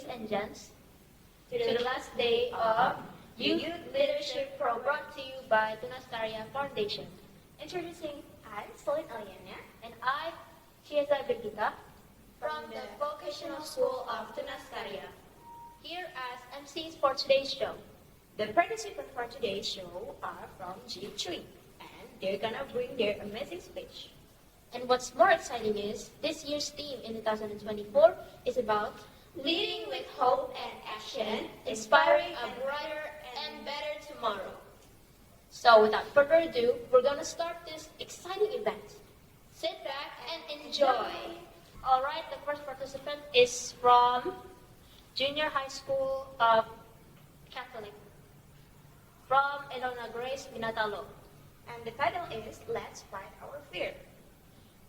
and gents, to the last day of Youth Leadership Pro brought to you by Tunastaria Foundation. Introducing I, Solid Aliana, and I, Chiesa Birgita, from the Vocational School of Tunastaria, here as MCs for today's show. The participants for today's show are from G3, and they're gonna bring their amazing speech. And what's more exciting is, this year's theme in 2024 is about leading with hope and action, inspiring a brighter and better tomorrow. So without further ado, we're gonna start this exciting event. Sit back and enjoy. Alright, the first participant is from Junior High School of Catholic, from Elona Grace Minatalo. And the title is Let's Fight Our Fear.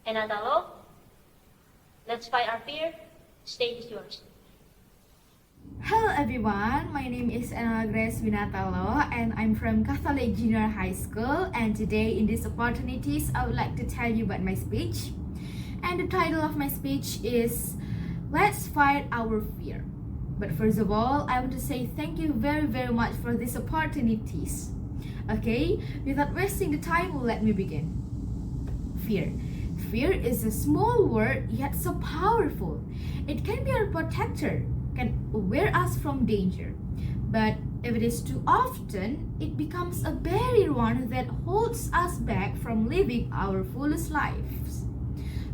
Minatalo, let's fight our fear. Stage is yours. Hello everyone, my name is Elona Grace Minatalo and I'm from Catholic Junior High School, and today in these opportunities I would like to tell you about my speech. And the title of my speech is Let's Fight Our Fear. But first of all, I want to say thank you very much for these opportunities. Okay, without wasting the time, let me begin. Fear. Fear is a small word yet so powerful. It can be our protector, can wear us from danger. But if it is too often, it becomes a barrier one that holds us back from living our fullest lives.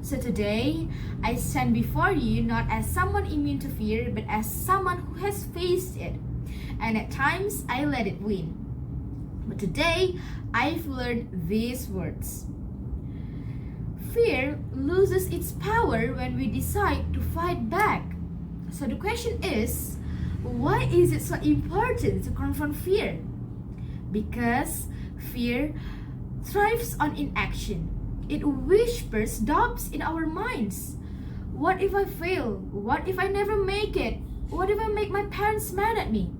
So today, I stand before you not as someone immune to fear, but as someone who has faced it. And at times, I let it win. But today, I've learned these words. Fear loses its power when we decide to fight back. So the question is, why is it so important to confront fear? Because fear thrives on inaction. It whispers doubts in our minds. What if I fail? What if I never make it? What if I make my parents mad at me?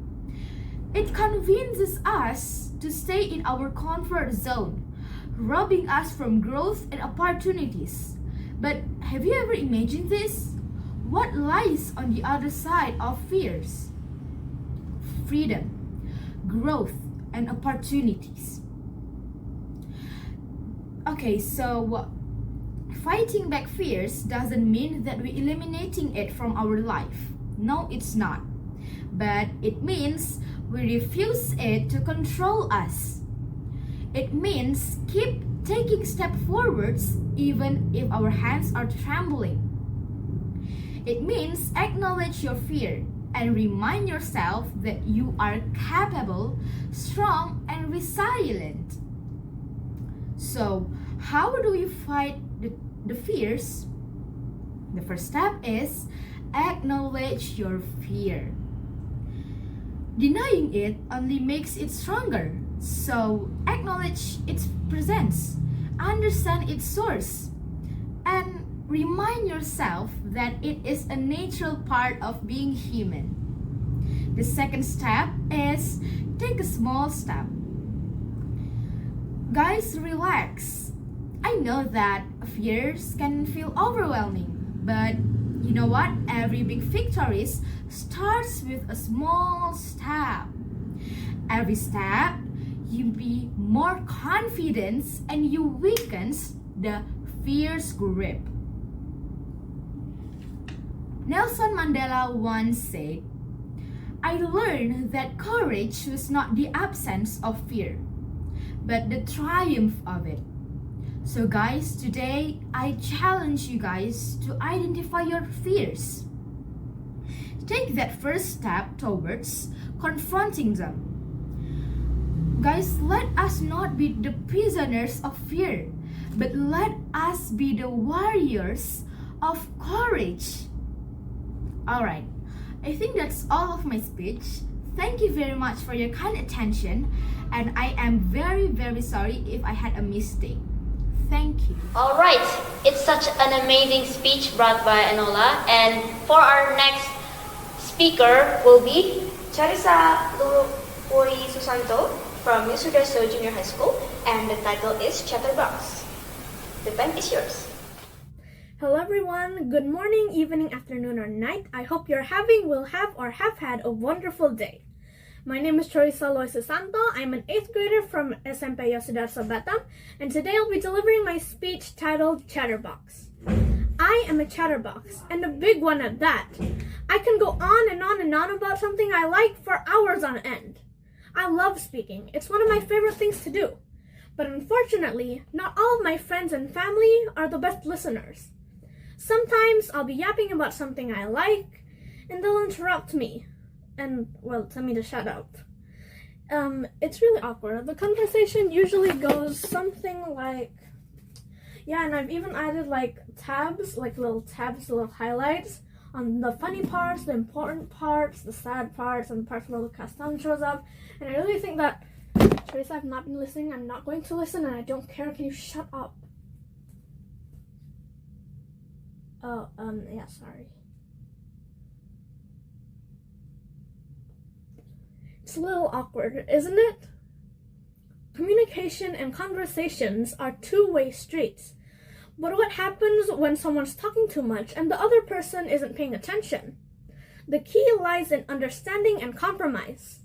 It convinces us to stay in our comfort zone, robbing us from growth and opportunities. But have you ever imagined this? What lies on the other side of fears? Freedom, growth, and opportunities. Okay, so fighting back fears doesn't mean that we're eliminating it from our life. No, it's not. But it means we refuse it to control us. It means keep taking steps forwards even if our hands are trembling. It means acknowledge your fear and remind yourself that you are capable, strong, and resilient. So, how do you fight the fears? The first step is acknowledge your fear. Denying it only makes it stronger. So, acknowledge its presence, understand its source, and remind yourself that it is a natural part of being human. The second step is take a small step. Guys, relax. I know that fears can feel overwhelming, but you know what? Every big victory starts with a small step. Every step, you be more confident and you weakens the fear's grip. Nelson Mandela once said, I learned that courage was not the absence of fear, but the triumph of it. So guys, today I challenge you guys to identify your fears. Take that first step towards confronting them. Guys, let us not be the prisoners of fear, but let us be the warriors of courage. Alright, I think that's all of my speech. Thank you very much for your kind attention, and I am very sorry if I had a mistake. Thank you. Alright, it's such an amazing speech brought by Enola, and for our next speaker will be Charissa Lurupuri Susanto from Yusudarso Junior High School, and the title is Chatterbox. The time is yours. Hello everyone, good morning, evening, afternoon, or night. I hope you're having, will have, or have had a wonderful day. My name is Teresa Loy Susanto. I'm an 8th grader from SMP Yosudarso Batam, and today I'll be delivering my speech titled Chatterbox. I am a chatterbox, and a big one at that. I can go on and on and on about something I like for hours on end. I love speaking. It's one of my favorite things to do. But unfortunately, not all of my friends and family are the best listeners. Sometimes I'll be yapping about something I like, and they'll interrupt me and, well, tell me to shut up. It's really awkward. The conversation usually goes something like, yeah, and I've even added like tabs, like little tabs, little highlights on the funny parts, the important parts, the sad parts, and the parts where the custom shows up. And I really think that, Teresa, I've not been listening, I'm not going to listen, and I don't care. Can you shut up? Oh, yeah, sorry. It's a little awkward, isn't it? Communication and conversations are two-way streets. But what happens when someone's talking too much and the other person isn't paying attention? The key lies in understanding and compromise.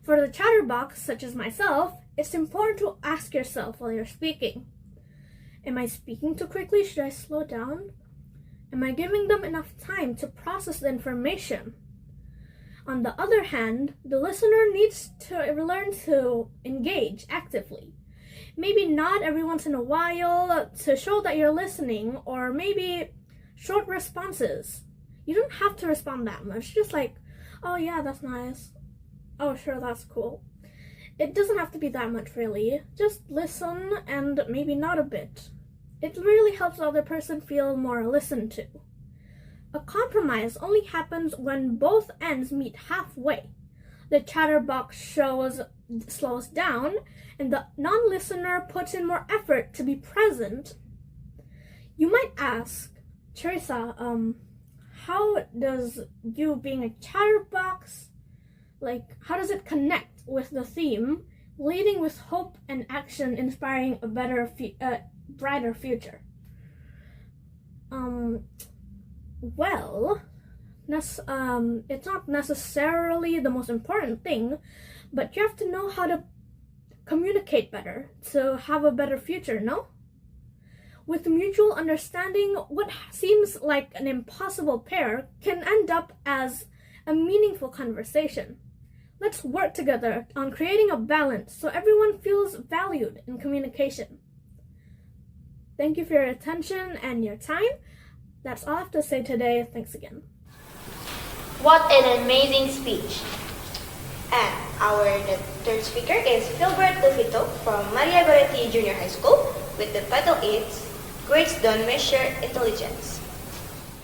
For the chatterbox, such as myself, it's important to ask yourself while you're speaking. Am I speaking too quickly? Should I slow down? Am I giving them enough time to process the information? On the other hand, the listener needs to learn to engage actively. Maybe not every once in a while to show that you're listening, or maybe short responses. You don't have to respond that much, just like, oh yeah, that's nice. Oh sure, that's cool. It doesn't have to be that much really. Just listen and maybe nod a bit. It really helps the other person feel more listened to. A compromise only happens when both ends meet halfway. The chatterbox slows down, and the non-listener puts in more effort to be present. You might ask, Teresa, how does you being a chatterbox, how does it connect with the theme, leading with hope and action, inspiring a better, brighter future? Well, it's not necessarily the most important thing, but you have to know how to communicate better to have a better future, no? With mutual understanding, what seems like an impossible pair can end up as a meaningful conversation. Let's work together on creating a balance so everyone feels valued in communication. Thank you for your attention and your time. That's all I have to say today. Thanks again. What an amazing speech! And our third speaker is Philbert Lufito from Maria Goretti Junior High School with the title is Grades Don't Measure Intelligence.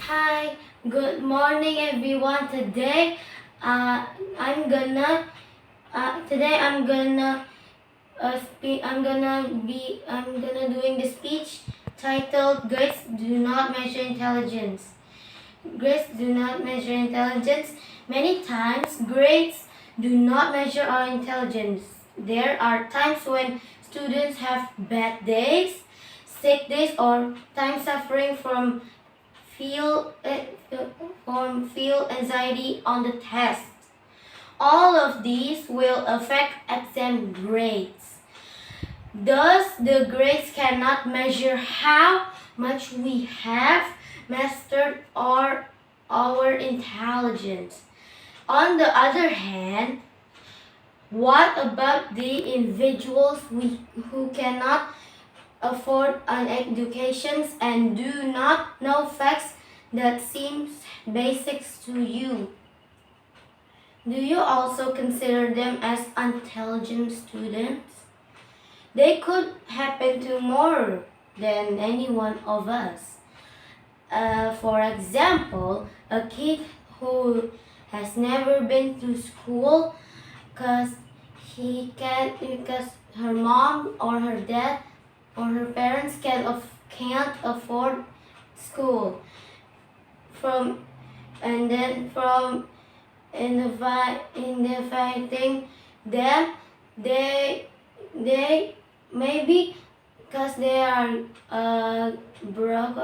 Hi, good morning everyone. Today I'm gonna doing the speech titled Grades Do Not Measure Intelligence. Grades do not measure intelligence. Many times, grades do not measure our intelligence. There are times when students have bad days, sick days, or time suffering from feel anxiety on the test. All of these will affect exam grades. Thus, the grades cannot measure how much we have mastered our intelligence. On the other hand, what about the individuals who cannot afford an education and do not know facts that seem basics to you? Do you also consider them as intelligent students? They could happen to more than any one of us. For example, a kid who has never been to school because her mom or her dad or her parents can't afford school. In the fighting them, they maybe because they are broke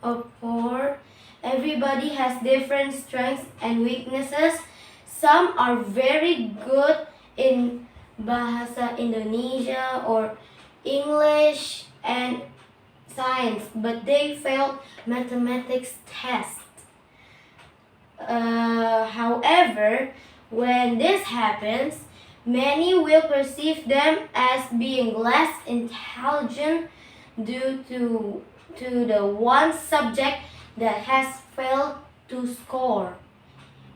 afford. Everybody has different strengths and weaknesses. Some are very good in Bahasa Indonesia or English and science, but they failed mathematics test. However, when this happens, many will perceive them as being less intelligent due to the one subject that has failed to score.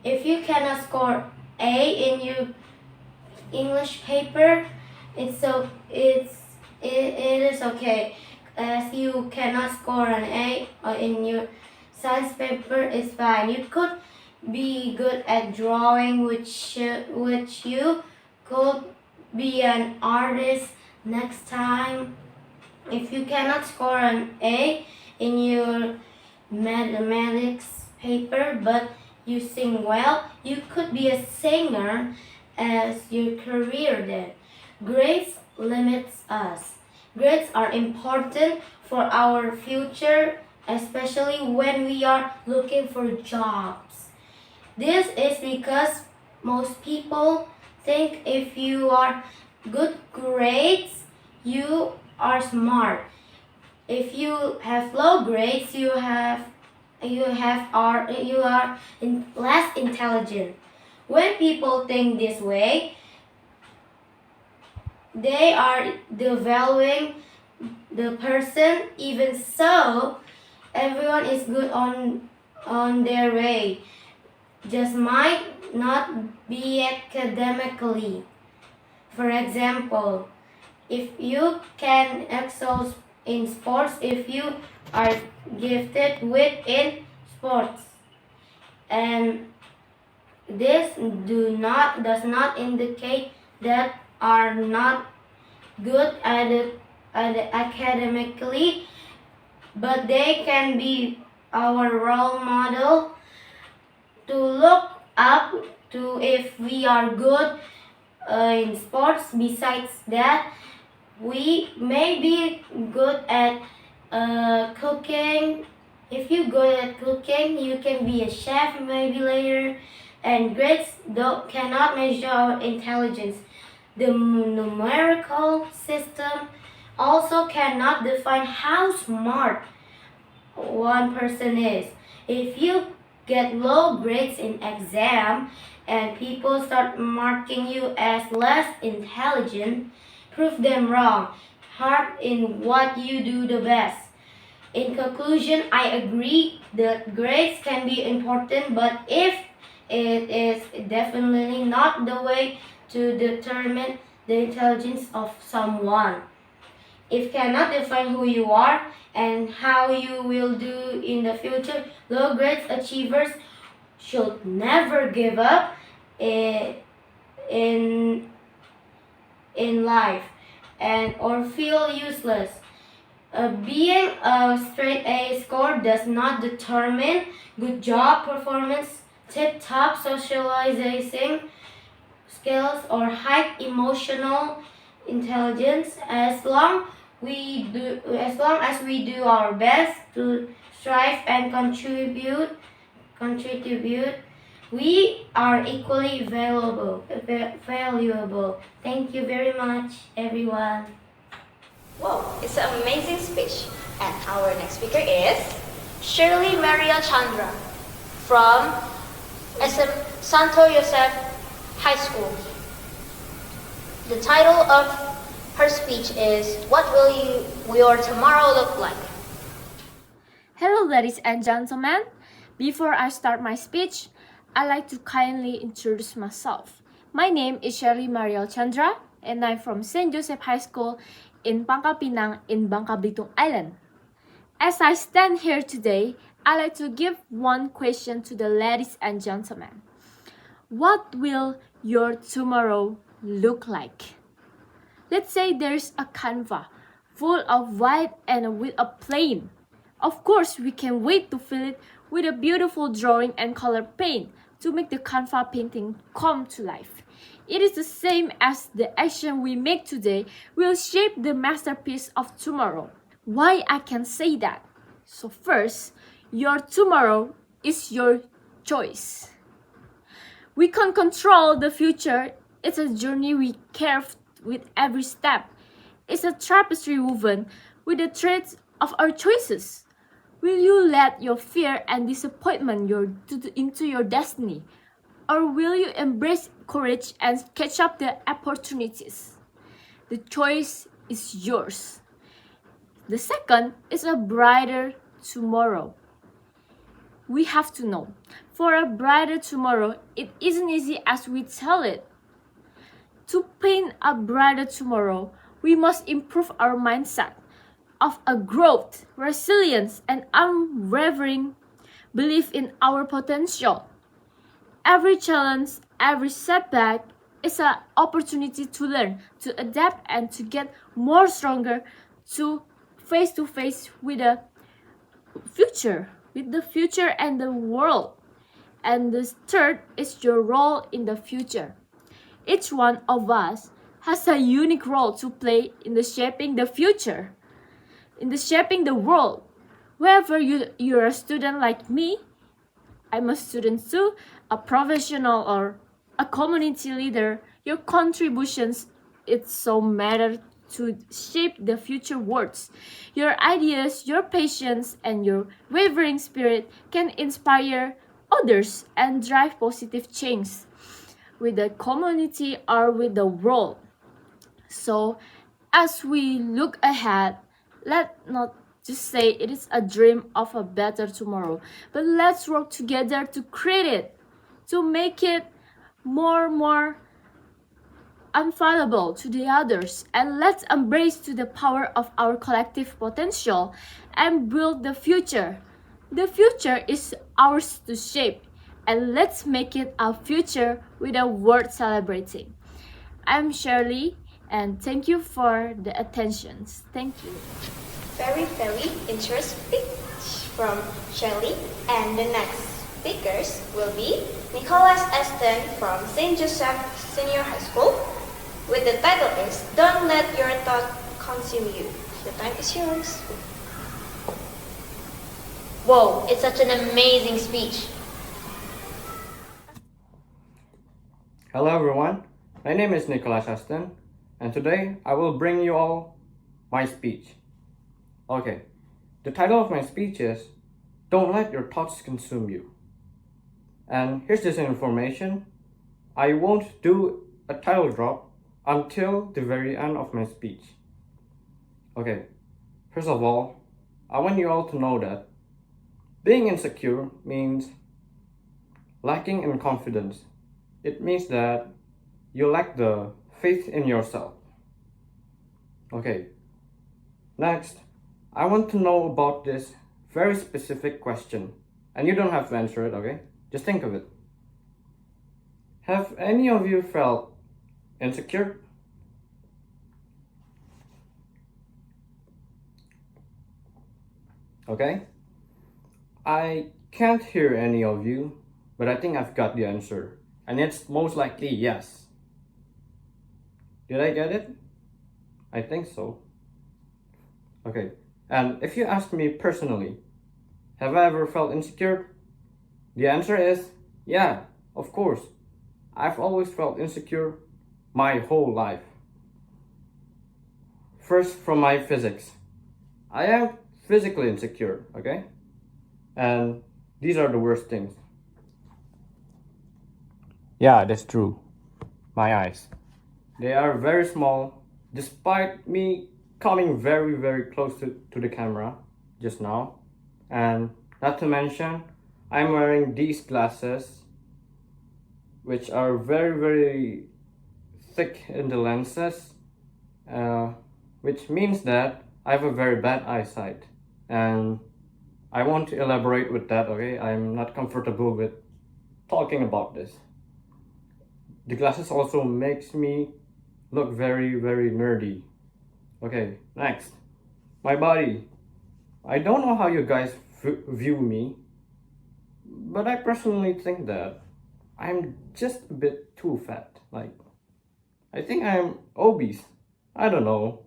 If you cannot score A in your English paper, it is okay. As you cannot score an A in your science paper, it's fine. You could be good at drawing, which you could be an artist next time. If you cannot score an A in your mathematics paper, but you sing well, you could be a singer as your career then. Grades limits us. Grades are important for our future, especially when we are looking for jobs. This is because most people think if you are good grades, you are smart. If you have low grades, you are less intelligent. When people think this way, they are devaluing the person. Even so, everyone is good on their way, just might not be academically. For example, if you can excel in sports, if you are gifted within sports, and this does not indicate that are not good at it academically, but they can be our role model to look up to if we are good in sports. Besides that, we may be good at cooking. If you're good at cooking, you can be a chef maybe later. And grades cannot measure our intelligence. The numerical system also cannot define how smart one person is. If you get low grades in exam and people start marking you as less intelligent, prove them wrong. Hard in what you do the best. In conclusion, I agree that grades can be important, but if it is definitely not the way to determine the intelligence of someone. It cannot define who you are and how you will do in the future. Low grades achievers should never give up in life or feel useless. Being a straight A score does not determine good job performance, tip-top socializing skills, or high emotional intelligence. As long as we do our best to strive and contribute, we are equally valuable. Thank you very much, everyone. Whoa, it's an amazing speech. And our next speaker is Shirley Maria Chandra from SM Santo Joseph High School. The title of her speech is What Will Your Tomorrow Look Like? Hello ladies and gentlemen. Before I start my speech, I'd like to kindly introduce myself. My name is Shirley Maria Chandra and I'm from St. Joseph High School in Pangkal Pinang in Bangka Belitung Island. As I stand here today, I'd like to give one question to the ladies and gentlemen. What will your tomorrow look like? Let's say there's a canvas full of white and with a plane. Of course, we can wait to fill it with a beautiful drawing and color paint to make the canvas painting come to life. It is the same as the action we make today will shape the masterpiece of tomorrow. Why I can say that? So first, Your tomorrow is your choice. We can't control the future. It's a journey we carve with every step. It's a tapestry woven with the threads of our choices. Will you let your fear and disappointment into your destiny? Or will you embrace courage and catch up the opportunities? The choice is yours. The second is a brighter tomorrow. We have to know, for a brighter tomorrow, it isn't easy as we tell it. To paint a brighter tomorrow, we must improve our mindset of a growth, resilience, and unwavering belief in our potential. Every challenge, every setback is an opportunity to learn, to adapt, and to get more stronger to face with the future and the world. And the third is your role in the future. Each one of us has a unique role to play in the shaping the future, in the shaping the world. Whether you're a student like me, I'm a student too, a professional or a community leader, your contributions it's so matter to shape the future worlds. Your ideas, your patience, and your wavering spirit can inspire others and drive positive change with the community or with the world. So, as we look ahead, let's not just say it is a dream of a better tomorrow, but let's work together to create it, to make it more unfallible to the others, and let's embrace to the power of our collective potential and build the future. The future is ours to shape, and let's make it a future with a worth celebrating. I'm Shirley, and thank you for the attentions. Thank you. Very interesting speech from Shirley. And the next speakers will be Nicholas Aston from St. Joseph Senior High School. With the title is Don't Let Your Thoughts Consume You. The time is yours. Whoa, it's such an amazing speech. Hello everyone, my name is Nicholas Aston, and today I will bring you all my speech. Okay, the title of my speech is Don't Let Your Thoughts Consume You. And here's this information, I won't do a title drop until the very end of my speech. Okay, first of all, I want you all to know that being insecure means lacking in confidence. It means that you lack the faith in yourself. Okay, next, I want to know about this very specific question. And you don't have to answer it, okay? Just think of it. Have any of you felt insecure? Okay? I can't hear any of you, but I think I've got the answer. And it's most likely yes. Did I get it? I think so. Okay, and if you ask me personally, have I ever felt insecure? The answer is yeah, of course. I've always felt insecure my whole life. First, from my physics. I am physically insecure, okay? And these are the worst things. Yeah, that's true. My eyes. They are very small, despite me coming very close to the camera just now. And not to mention, I'm wearing these glasses, which are very thick in the lenses, which means that I have a very bad eyesight. And I won't elaborate with that, okay? I'm not comfortable with talking about this. The glasses also makes me look very nerdy. Okay, next. My body. I don't know how you guys view me, but I personally think that I'm just a bit too fat. Like, I think I'm obese. I don't know.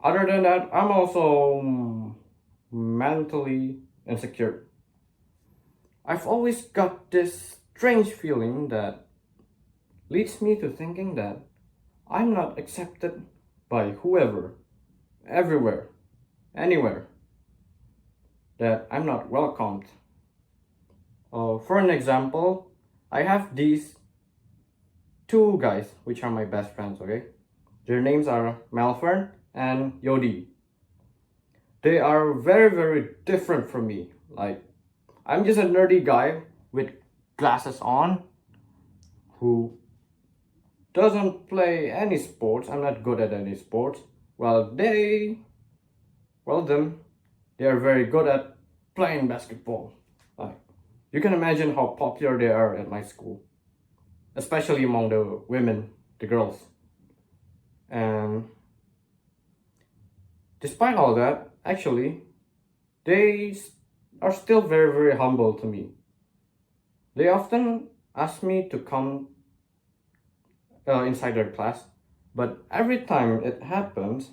Other than that, I'm also mentally insecure. I've always got this strange feeling that leads me to thinking that I'm not accepted by whoever, everywhere, anywhere, that I'm not welcomed. For an example, I have these two guys which are my best friends, okay? Their names are Malfern and Yodi. They are very, very different from me. Like, I'm just a nerdy guy with glasses on who doesn't play any sports. I'm not good at any sports. Well, they are very good at playing basketball. Like, you can imagine how popular they are at my school, especially among the women, the girls. And despite all that, actually, they are still very, very humble to me. They often ask me to come inside their class, but every time it happens,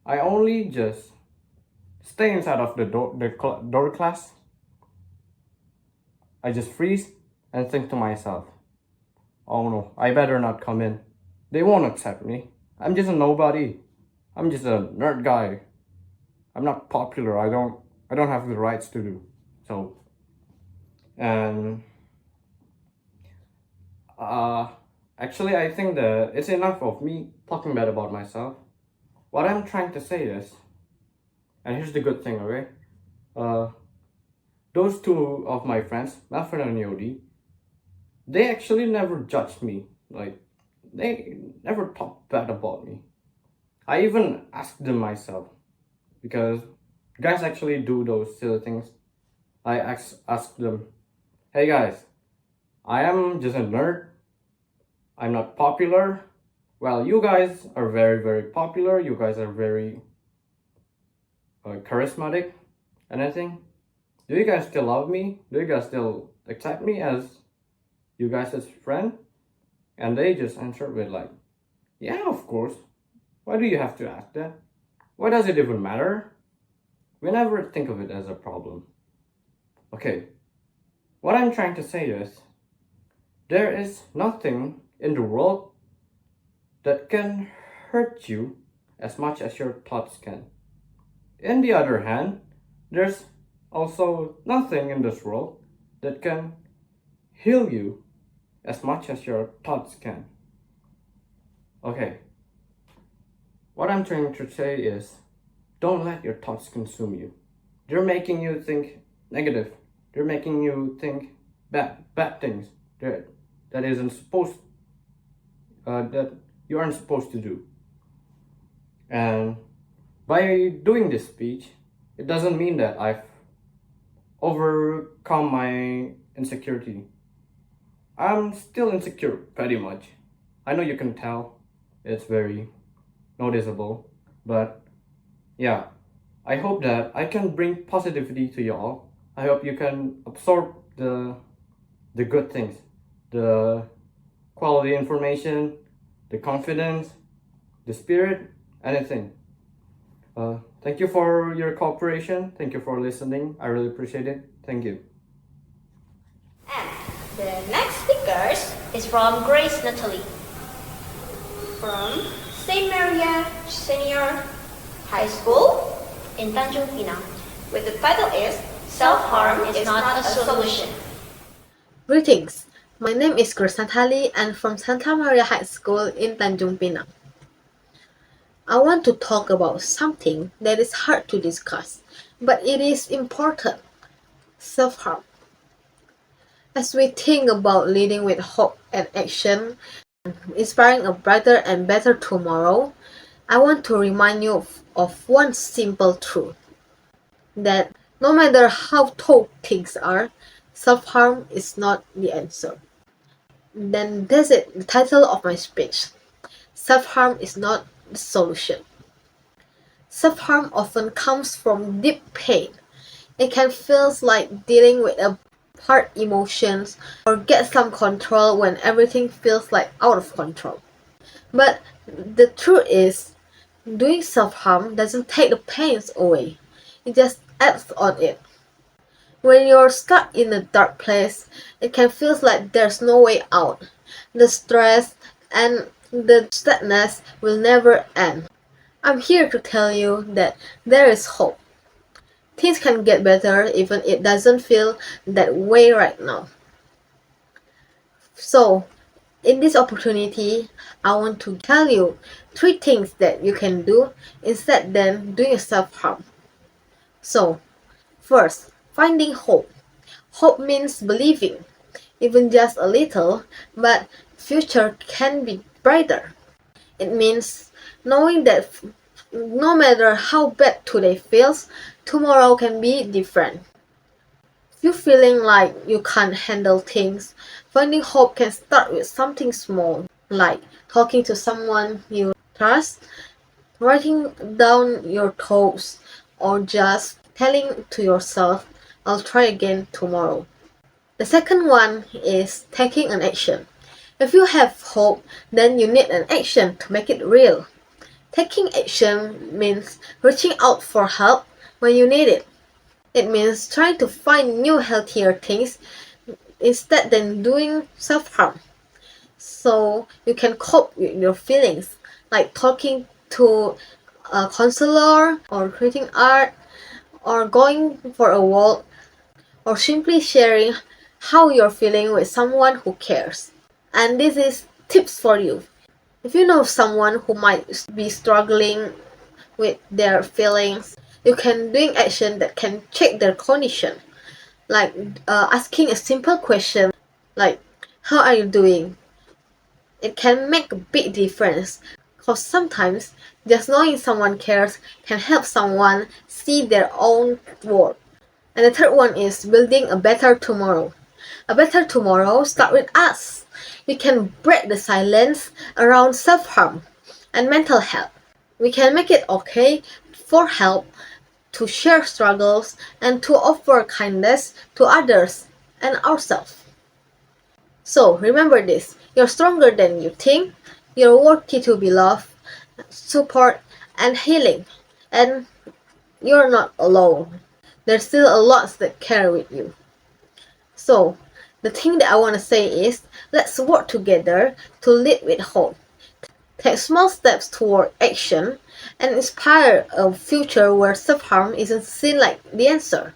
I only just stay inside of the door class. I just freeze and think to myself, oh no, I better not come in. They won't accept me. I'm just a nobody. I'm just a nerd guy. I'm not popular. I don't have the rights to do so. And actually, I think that it's enough of me talking bad about myself. What I'm trying to say is, and here's the good thing, okay? Those two of my friends, Malfred and Yodi, they actually never judged me. Like, they never talked bad about me. I even asked them myself, because guys actually do those silly things. I asked them, hey guys, I am just a nerd. I'm not popular. Well, you guys are very, very popular. You guys are very charismatic and everything. Do you guys still love me? Do you guys still accept me as you guys' friend? And they just answered with like, yeah, of course. Why do you have to ask that? Why does it even matter? We never think of it as a problem. Okay, what I'm trying to say is, there is nothing in the world that can hurt you as much as your thoughts can. On the other hand, there's also nothing in this world that can heal you as much as your thoughts can. Okay, what I'm trying to say is, don't let your thoughts consume you. They're making you think negative. They're making you think bad things that isn't supposed that you aren't supposed to do. And by doing this speech, it doesn't mean that I've overcome my insecurity. I'm still insecure, pretty much. I know you can tell. It's very noticeable. But yeah, I hope that I can bring positivity to y'all. I hope you can absorb the good things, the quality information, the confidence, the spirit, anything. Thank you for your cooperation. Thank you for listening. I really appreciate it. Thank you. And the next speakers is from Grace Natalie from St. Maria Senior High School in Tanjung Pinang, with the title is Self-Harm is Not a Solution. Greetings, my name is Grace Natalie and from Santa Maria High School in Tanjung Pinang. I want to talk about something that is hard to discuss, but it is important: self-harm. As we think about leading with hope and action, inspiring a brighter and better tomorrow, I want to remind you of one simple truth: that no matter how tough things are, self-harm is not the answer. Then that's it, the title of my speech. Self-harm is not the solution. Self-harm often comes from deep pain. It can feel like dealing with a hard emotions or get some control when everything feels like out of control. But the truth is, doing self-harm doesn't take the pains away. It just adds on it. When you're stuck in a dark place, it can feel like there's no way out. The stress and the sadness will never end. I'm here to tell you that there is hope. Things can get better even if it doesn't feel that way right now. So, in this opportunity, I want to tell you 3 things that you can do instead than doing self-harm. So, first, finding hope. Hope means believing, even just a little, but future can be brighter. It means knowing that no matter how bad today feels, tomorrow can be different. If you're feeling like you can't handle things, finding hope can start with something small, like talking to someone you trust, writing down your thoughts, or just telling to yourself, I'll try again tomorrow. The second one is taking an action. If you have hope, then you need an action to make it real. Taking action means reaching out for help when you need it. It means trying to find new healthier things instead than doing self-harm. So you can cope with your feelings, like talking to a counselor, or creating art, or going for a walk, or simply sharing how you're feeling with someone who cares. And this is tips for you. If you know someone who might be struggling with their feelings, you can doing action that can check their condition, like asking a simple question like, how are you doing? It can make a big difference, because sometimes just knowing someone cares can help someone see their own worth. And the third one is building a better tomorrow. A better tomorrow starts with us. We can break the silence around self-harm and mental health. We can make it okay for help, to share struggles, and to offer kindness to others and ourselves. So remember this, you're stronger than you think, you're worthy to be loved, support, and healing, and you're not alone. There's still a lot that care with you. So, the thing that I want to say is, let's work together to lead with hope. Take small steps toward action and inspire a future where self-harm isn't seen like the answer.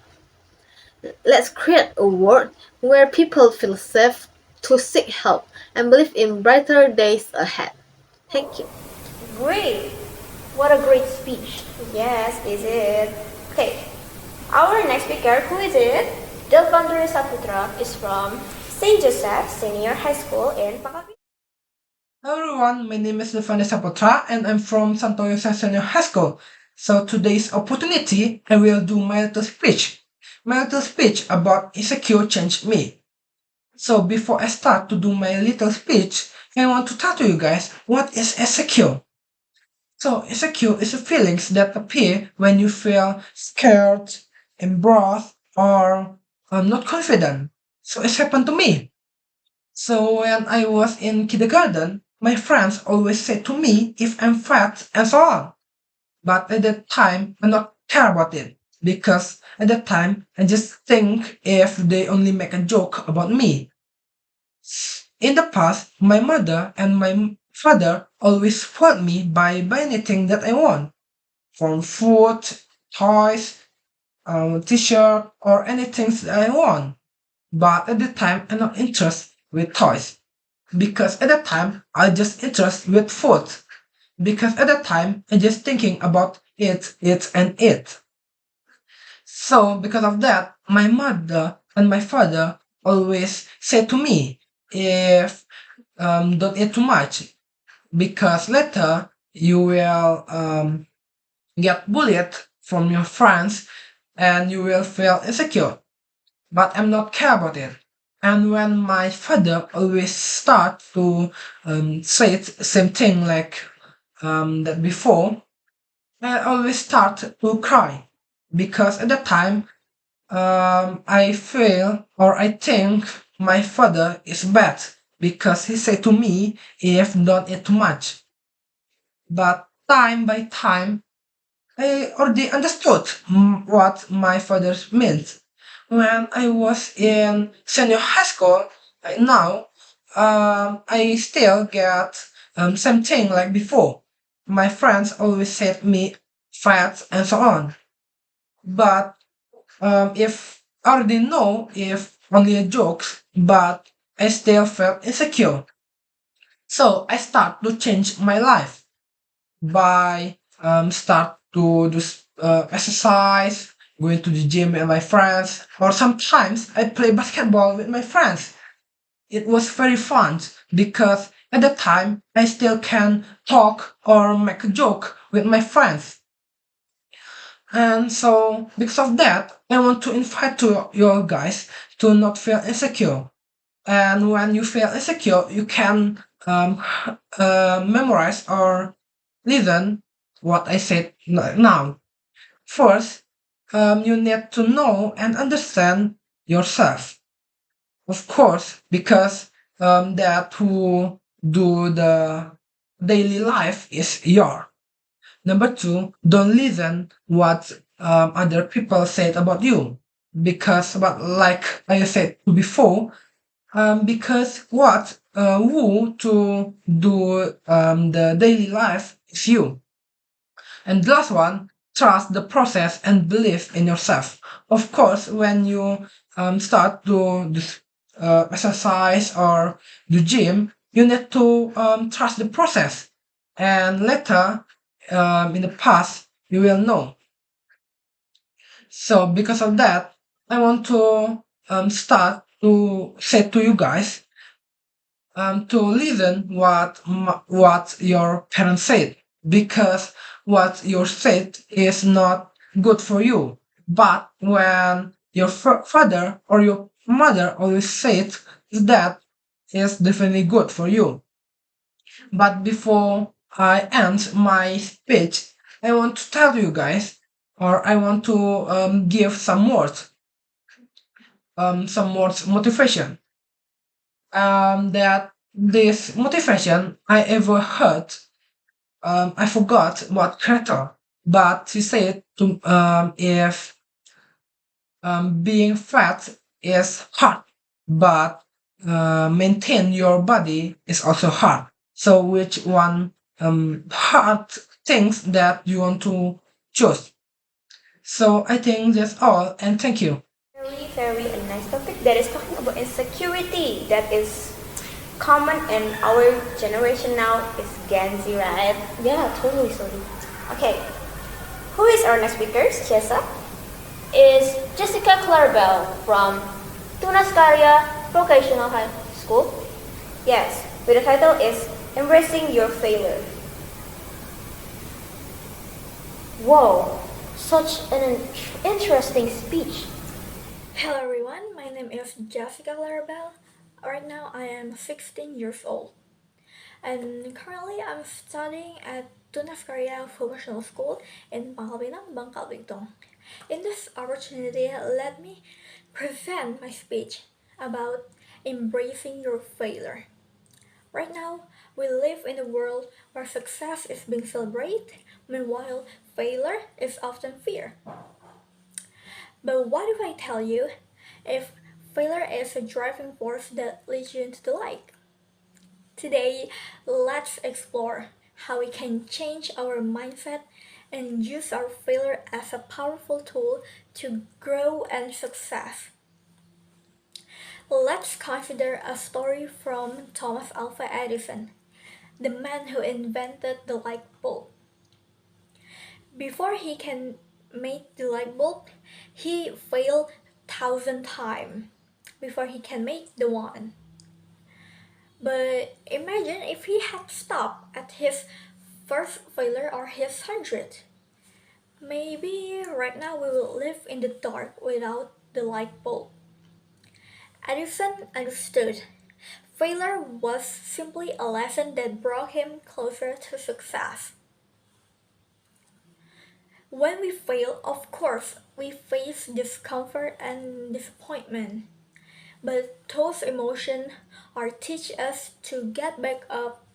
Let's create a world where people feel safe to seek help and believe in brighter days ahead. Thank you. Great! What a great speech. Yes, is it? Okay. Our next speaker, who is it? Delvandre Saputra is from St. Joseph Senior High School in Pakapi. Hello everyone, my name is Vanessa Potra and I'm from Santo Jose Senior High School. So today's opportunity, I will do my little speech. My little speech about insecure changed me. So before I start to do my little speech, I want to tell to you guys what is insecure. So insecure is the feelings that appear when you feel scared, embarrassed, or not confident. So it's happened to me. So when I was in kindergarten, my friends always said to me if I'm fat and so on. But at that time, I not care about it because at that time I just think if they only make a joke about me. In the past, my mother and my father always support me by buying anything that I want, from food, toys, t-shirt, or anything that I want. But at the time, I'm not interested with toys because at that time I just interested with food because at that time I just thinking about it, and it. So because of that, my mother and my father always say to me, if don't eat too much because later you will get bullied from your friends and you will feel insecure. But I'm not care about it. And when my father always start to say it same thing like that before, I always start to cry because at that time I feel or I think my father is bad because he said to me if don't eat too much. But time by time I already understood what my father meant. when I was in senior high school, now I still get same thing like before. My friends always said me fat and so on. But if I already know if only a joke, but I still felt insecure. So I start to change my life by start to do exercise, going to the gym with my friends, or sometimes I play basketball with my friends. It was very fun because at the time I still can talk or make a joke with my friends. And so because of that, I want to invite to you guys to not feel insecure. And when you feel insecure, you can memorize or listen what I said now. First, you need to know and understand yourself. Of course, because that who do the daily life is your. Number two, don't listen what other people said about you. Because, but like I said before, because what who to do the daily life is you. And the last one, trust the process and believe in yourself. Of course, when you start to do exercise or do gym, you need to trust the process. And later, in the past, you will know. So because of that, I want to start to say to you guys to listen what your parents said, because what you said is not good for you. But when your father or your mother always said that is definitely good for you. But before I end my speech, I want to tell you guys, or I want to give some words motivation. That this motivation I ever heard. I forgot what creator, but she said to if being fat is hard, but maintain your body is also hard. So which one hard things that you want to choose? So I think that's all, and thank you. Very, very a nice topic that is talking about insecurity that is common in our generation now is Gen Z, right? Yeah, totally, sorry. Okay, who is our next speaker? Jessa? Is Jessica Clarabelle from Tunaskaria Vocational High School. Yes, with the title is Embracing Your Failure. Whoa, such an interesting speech. Hello everyone, my name is Jessica Larabelle. Right now I am 16 years old. And currently I'm studying at Tunas Karya Vocational School in Pangkalpinang, Bangka Belitung. In this opportunity, let me present my speech about embracing your failure. Right now, we live in a world where success is being celebrated, meanwhile, failure is often feared. But what if I tell you if failure is a driving force that leads you into the light? Today, let's explore how we can change our mindset and use our failure as a powerful tool to grow and success. Let's consider a story from Thomas Alva Edison, the man who invented the light bulb. Before he can make the light bulb, he failed 1,000 times before he can make the one. But imagine if he had stopped at his first failure or his 100th. Maybe right now we will live in the dark without the light bulb. Edison understood. Failure was simply a lesson that brought him closer to success. When we fail, of course, we face discomfort and disappointment. But those emotions are teach us to get back up,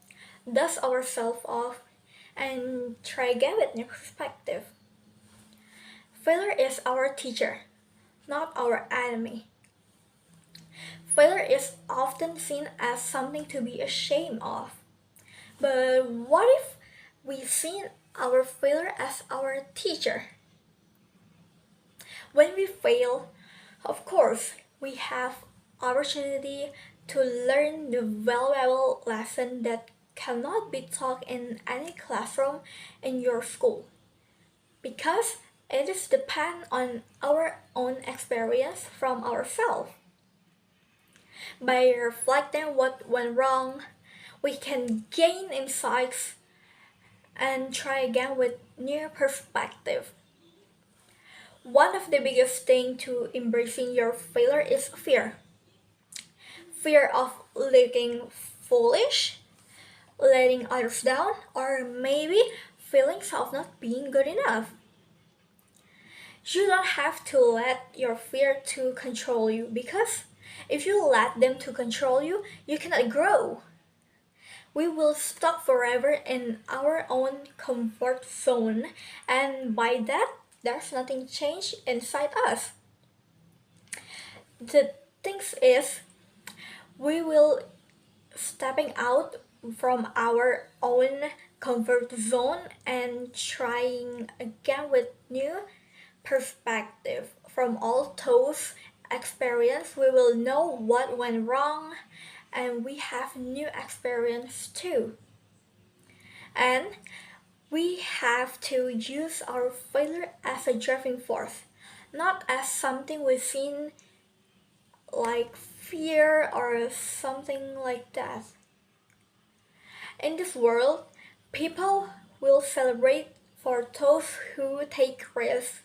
dust ourselves off, and try again with new perspective. Failure is our teacher. not our enemy. Failure is often seen as something to be ashamed of. But what if we see our failure as our teacher? When we fail, of course, we have opportunity to learn the valuable lesson that cannot be taught in any classroom in your school, because it is depend on our own experience from ourselves. By reflecting what went wrong, we can gain insights and try again with new perspective. One of the biggest things to embracing your failure is fear. Fear of looking foolish, letting others down, or maybe feelings of not being good enough. You don't have to let your fear to control you, because if you let them to control you, you cannot grow. We will stuck forever in our own comfort zone, and by that, there's nothing changed inside us. The thing is, we will stepping out from our own comfort zone and trying again with new perspective. From all those experience, we will know what went wrong, and we have new experience too. And we have to use our failure as a driving force, not as something we've seen like fear or something like that. In this world, people will celebrate for those who take risks,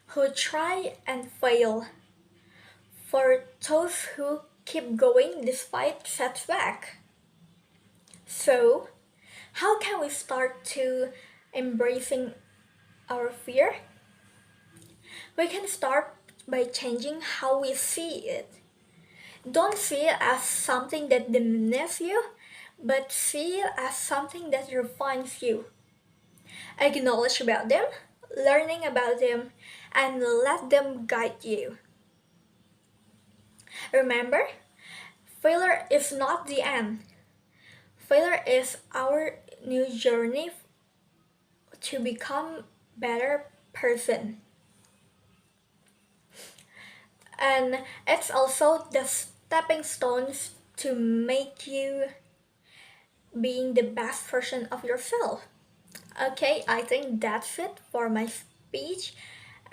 who try and fail, for those who keep going despite setback. So, how can we start to embracing our fear? We can start by changing how we see it. Don't see it as something that diminishes you, but see it as something that refines you. Acknowledge about them, learning about them, and let them guide you. Remember, failure is not the end. Failure is our new journey to become better person. And it's also the stepping stones to make you being the best version of yourself. Okay, I think that's it for my speech.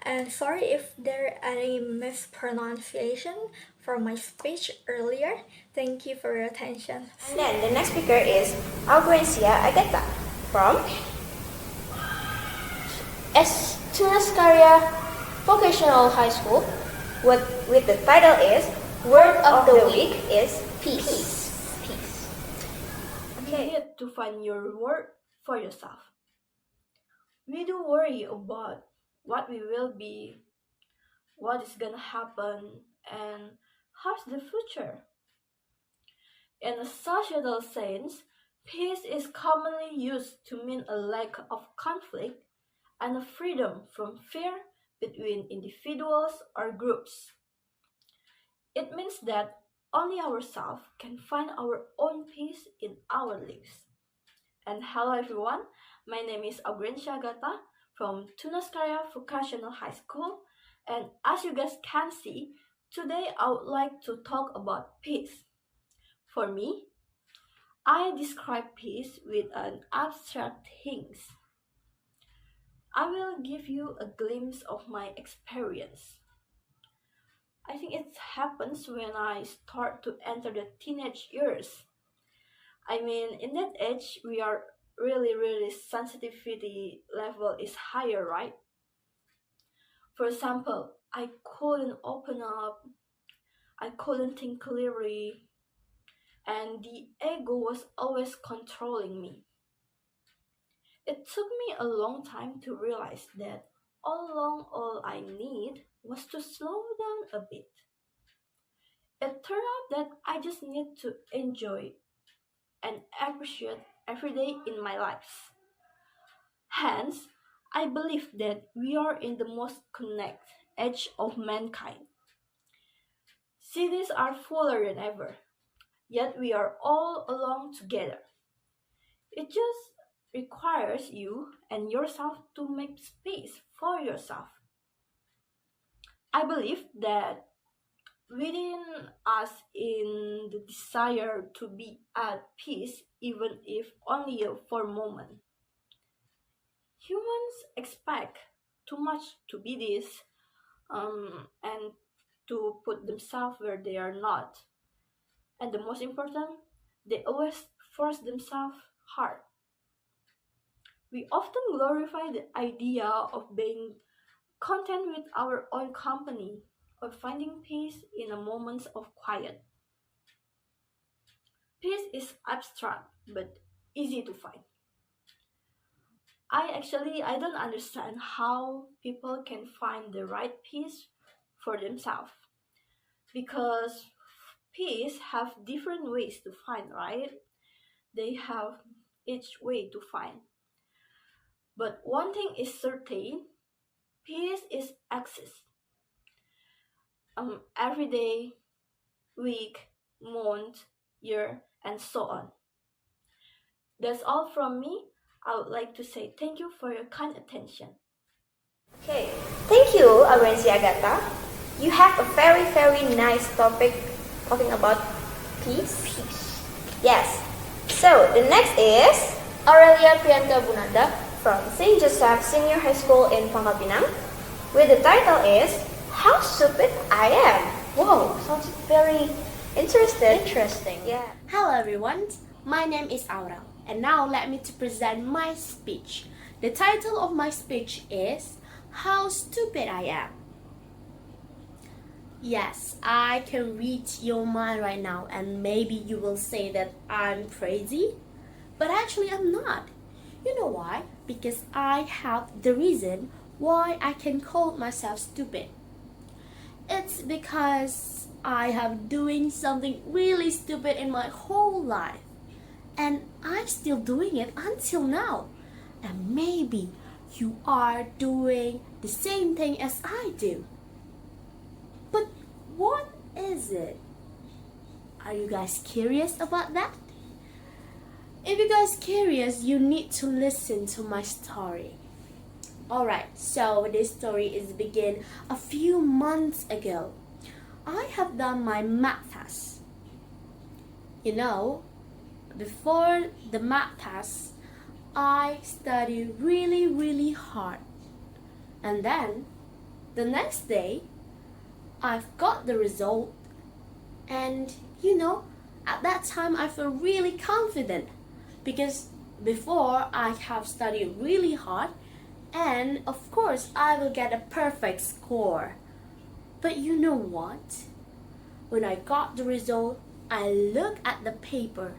And sorry if there any mispronunciation for my speech earlier. Thank you for your attention. And then the next speaker is Aurencia Agata from Tunaskaria Vocational High School. With the title is Word of the Week is Peace. Peace. You need to find your reward for yourself. We do worry about what we will be, what is gonna happen, and how's the future. In a societal sense, peace is commonly used to mean a lack of conflict and a freedom from fear between individuals or groups. It means that only ourselves can find our own peace in our lives. And hello everyone, my name is Aurencia Gata from Tunaskaria Vocational High School, and as you guys can see, today I would like to talk about peace. For me, I describe peace with an abstract things. I will give you a glimpse of my experience. I think it happens when I start to enter the teenage years. I mean, in that age, we are really sensitivity level is higher, right? For example, I couldn't open up, I couldn't think clearly, and the ego was always controlling me. It took me a long time to realize that all along all I need was to slow down a bit. It turned out that I just need to enjoy and appreciate every day in my life. Hence, I believe that we are in the most connected age of mankind. Cities are fuller than ever, yet we are all along together. It just requires you and yourself to make space for yourself. I believe that within us in the desire to be at peace, even if only for a moment. Humans expect too much to be this and to put themselves where they are not. And the most important, they always force themselves hard. We often glorify the idea of being content with our own company or finding peace in a moments of quiet. Peace is abstract but easy to find. I don't understand how people can find the right peace for themselves because peace have different ways to find, right? They have each way to find. But one thing is certain, peace is access. Every day, week, month, year, and so on. That's all from me. I would like to say thank you for your kind attention. Okay, thank you, Awensi Agata. You have a very, very nice topic talking about peace. Yes. So, the next is Aurelia Priyanka Bunanda from St. Joseph Senior High School in Pangkal Pinang, with the title is How Stupid I Am. Whoa, sounds very interesting. Yeah. Hello everyone, my name is Aurel, and now let me to present my speech. The title of my speech is How Stupid I Am. Yes, I can read your mind right now, and maybe you will say that I'm crazy, but actually I'm not. You know why? Because I have the reason why I can call myself stupid. It's because I have doing something really stupid in my whole life, and I'm still doing it until now. And maybe you are doing the same thing as I do. But what is it? Are you guys curious about that? If you guys curious, you need to listen to my story. Alright, so this story is begin a few months ago. I have done my math test. You know, before the math test, I studied really hard. And then, the next day, I've got the result. And you know, at that time I feel really confident because before I have studied really hard and of course I will get a perfect score. But you know what? When I got the result, I look at the paper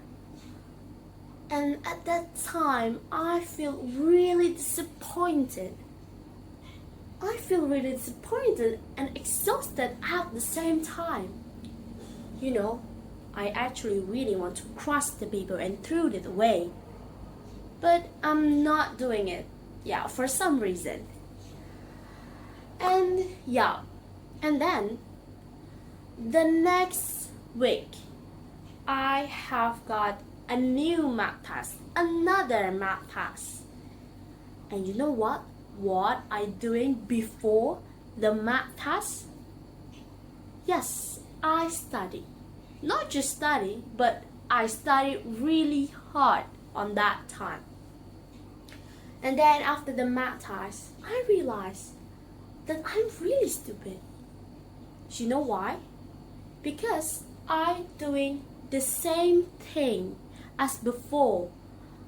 and at that time I feel really disappointed. I feel really disappointed and exhausted at the same time. You know, I actually really want to crush the paper and throw it away. But I'm not doing it. Yeah, for some reason. And yeah, and then the next week I have got a new math test, another math test. And you know what? What I doing before the math test? Yes, I study. Not just study, but I studied really hard on that time. And then after the math test, I realized that I'm really stupid. You know why? Because I doing the same thing as before.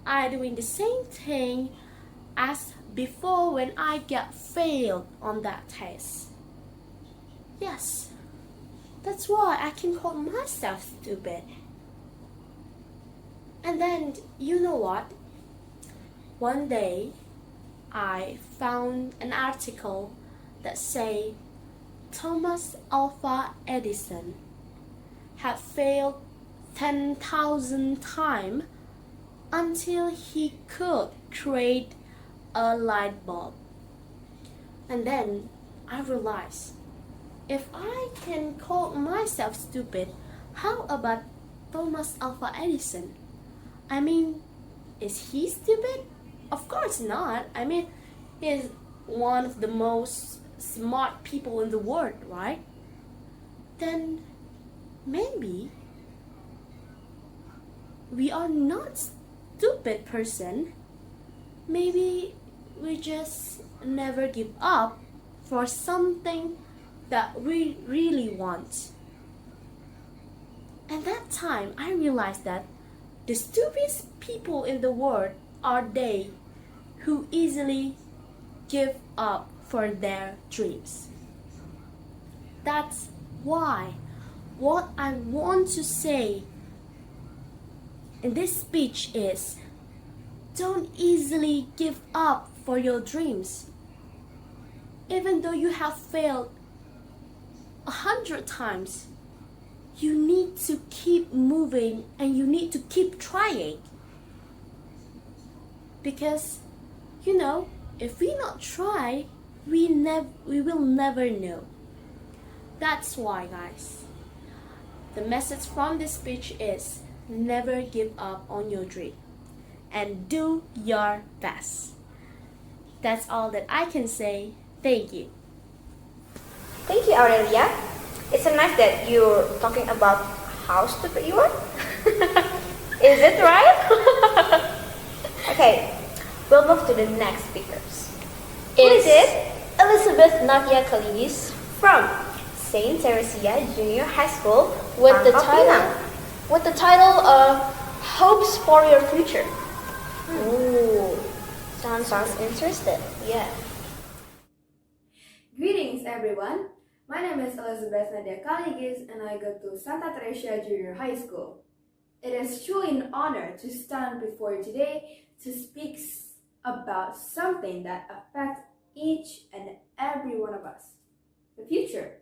I doing the same thing as before when I get failed on that test. Yes, that's why I can call myself stupid. And then, you know what? One day, I found an article that say Thomas Alva Edison had failed 10,000 times until he could create a light bulb. And then I realized If I can call myself stupid, how about Thomas Alva Edison? I mean, is he stupid? Of course not. I mean, he's one of the most smart people in the world, right? Then maybe we are not stupid person. Maybe we just never give up for something that we really want. At that time, I realized that the stupidest people in the world are they who easily give up for their dreams. That's why what I want to say in this speech is, don't easily give up for your dreams. Even though you have failed 100 times, you need to keep moving and you need to keep trying. Because, if we not try, we will never know. That's why, guys, the message from this speech is, never give up on your dream and do your best. That's all that I can say. Thank you. Thank you, Aurelia. It's so nice that you're talking about how stupid you are. Is it right? Okay, we'll move to the next speakers. Who is it? Elizabeth Nadia Kaligis from Saint Teresia Junior High School with the title of Hopes for Your Future. Ooh, sounds interesting. Yeah. Greetings everyone, my name is Elizabeth Nadia Kaligis and I go to Santa Teresia Junior High School. It is truly an honor to stand before you today to speak about something that affects each and every one of us, the future.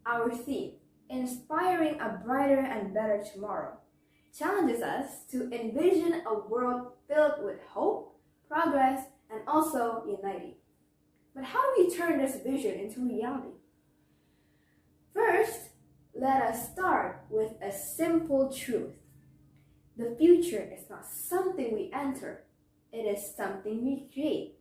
Our theme, Inspiring a Brighter and Better Tomorrow, challenges us to envision a world filled with hope, progress, and also unity. But how do we turn this vision into reality? First, let us start with a simple truth. The future is not something we enter, it is something we create.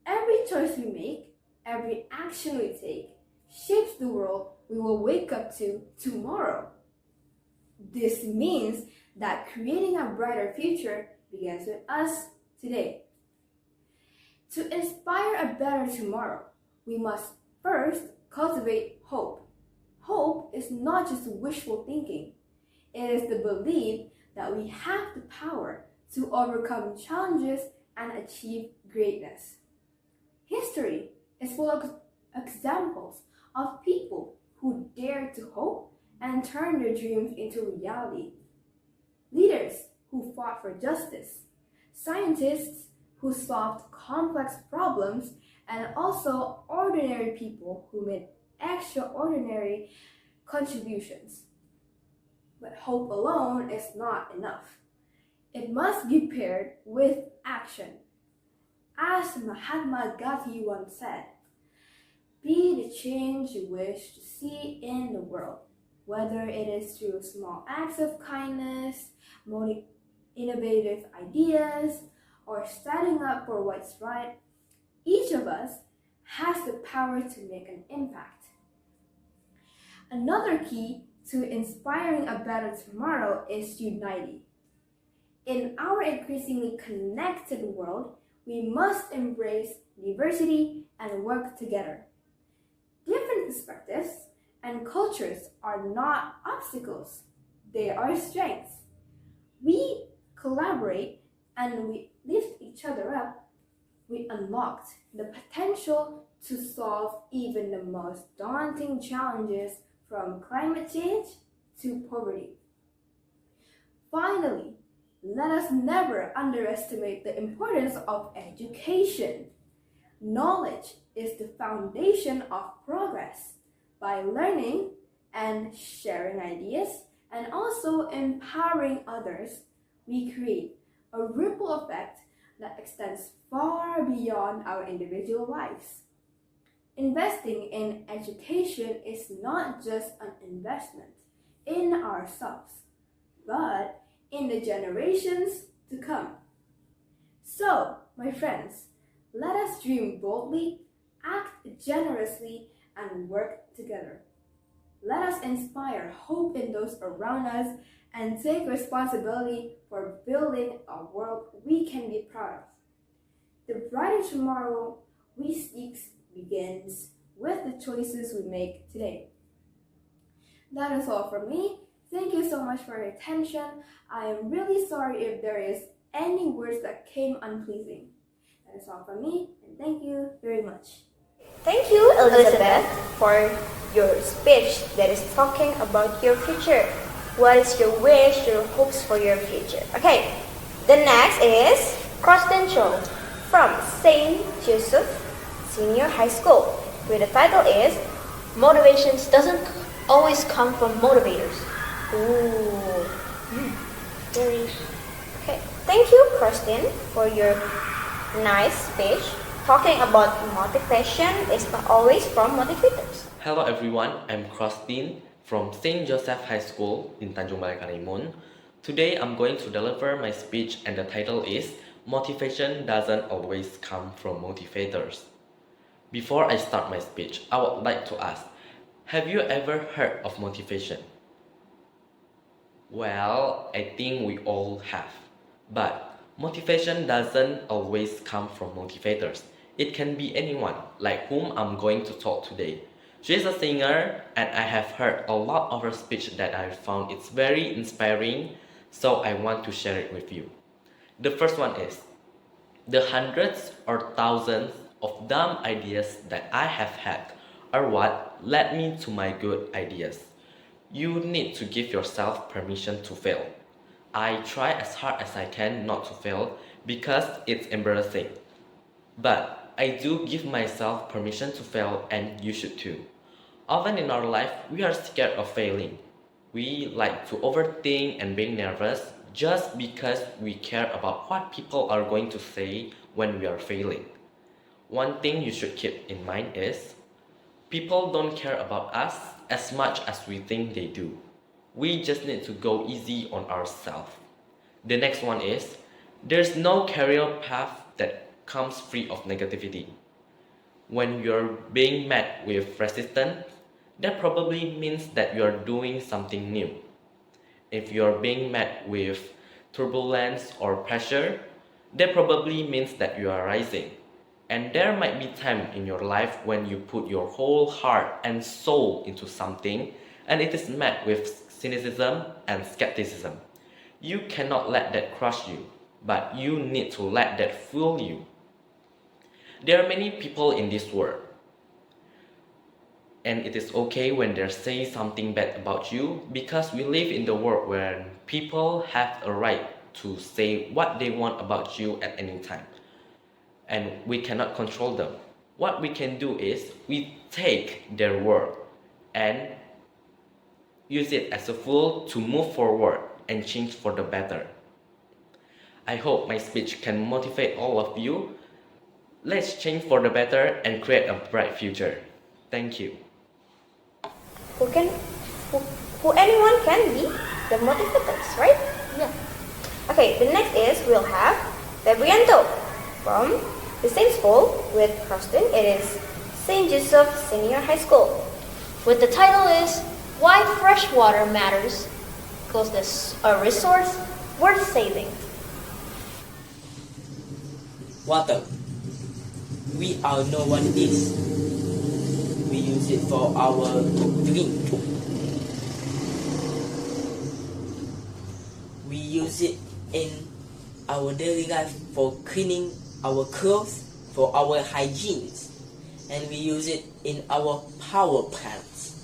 Every choice we make, every action we take, shapes the world we will wake up to tomorrow. This means that creating a brighter future begins with us today. To inspire a better tomorrow, we must first cultivate hope. Hope is not just wishful thinking. It is the belief that we have the power to overcome challenges and achieve greatness. History is full of examples of people who dared to hope and turn their dreams into reality. Leaders who fought for justice, scientists who solved complex problems, and also ordinary people who made extraordinary contributions. But hope alone is not enough. It must be paired with action. As Mahatma Gandhi once said, be the change you wish to see in the world, whether it is through small acts of kindness, innovative ideas, or standing up for what's right. Each of us has the power to make an impact. Another key to inspiring a better tomorrow is unity. In our increasingly connected world, we must embrace diversity and work together. Different perspectives and cultures are not obstacles, they are strengths. We collaborate and we lift each other up. We unlocked the potential to solve even the most daunting challenges, from climate change to poverty. Finally, let us never underestimate the importance of education. Knowledge is the foundation of progress. By learning and sharing ideas and also empowering others, we create a ripple effect that extends far beyond our individual lives. Investing in education is not just an investment in ourselves, but in the generations to come. So, my friends, let us dream boldly, act generously, and work together. Let us inspire hope in those around us and take responsibility for building a world we can be proud of. The brighter tomorrow we seek begins with the choices we make today. That is all from me. Thank you so much for your attention. I am really sorry if there is any words that came unpleasing. That is all from me, and thank you very much. Thank you, Elizabeth, for your speech that is talking about your future. What is your wish, your hopes for your future? Okay, the next is Kristen Cho from St. Joseph Senior High School, where the title is Motivations Doesn't Always Come from Motivators. Ooh, very okay. Thank you, Kristen, for your nice speech. Talking about motivation is not always from motivators. Hello everyone, I'm Kristen from St. Joseph High School in Tanjung Balai Karimun. Today I'm going to deliver my speech and the title is Motivation Doesn't Always Come from Motivators. Before I start my speech, I would like to ask, have you ever heard of motivation? Well, I think we all have. But motivation doesn't always come from motivators. It can be anyone, like whom I'm going to talk today. She is a singer, and I have heard a lot of her speech that I found it's very inspiring, so I want to share it with you. The first one is, the hundreds or thousands of dumb ideas that I have had are what led me to my good ideas. You need to give yourself permission to fail. I try as hard as I can not to fail because it's embarrassing. But I do give myself permission to fail, and you should too. Often in our life, we are scared of failing. We like to overthink and being nervous just because we care about what people are going to say when we are failing. One thing you should keep in mind is, people don't care about us as much as we think they do. We just need to go easy on ourselves. The next one is, there's no career path that comes free of negativity. When you're being met with resistance, that probably means that you're doing something new. If you're being met with turbulence or pressure, that probably means that you are rising. And there might be time in your life when you put your whole heart and soul into something, and it is met with cynicism and skepticism. You cannot let that crush you, but you need to let that fuel you. There are many people in this world, and it is okay when they say something bad about you, because we live in the world where people have a right to say what they want about you at any time, and we cannot control them. What we can do is we take their word and use it as a tool to move forward and change for the better. I hope my speech can motivate all of you. Let's change for the better and create a bright future. Thank you. Who anyone can be the motivators, right? Yeah. Okay, the next is we'll have Fabrianto from the same school with Kristen. It is St. Joseph Senior High School. With the title is Why Fresh Water Matters, because it's a resource worth saving. Water. We all know what it is. We use it for our drink. We use it in our daily life for cleaning our clothes, for our hygiene, and we use it in our power plants.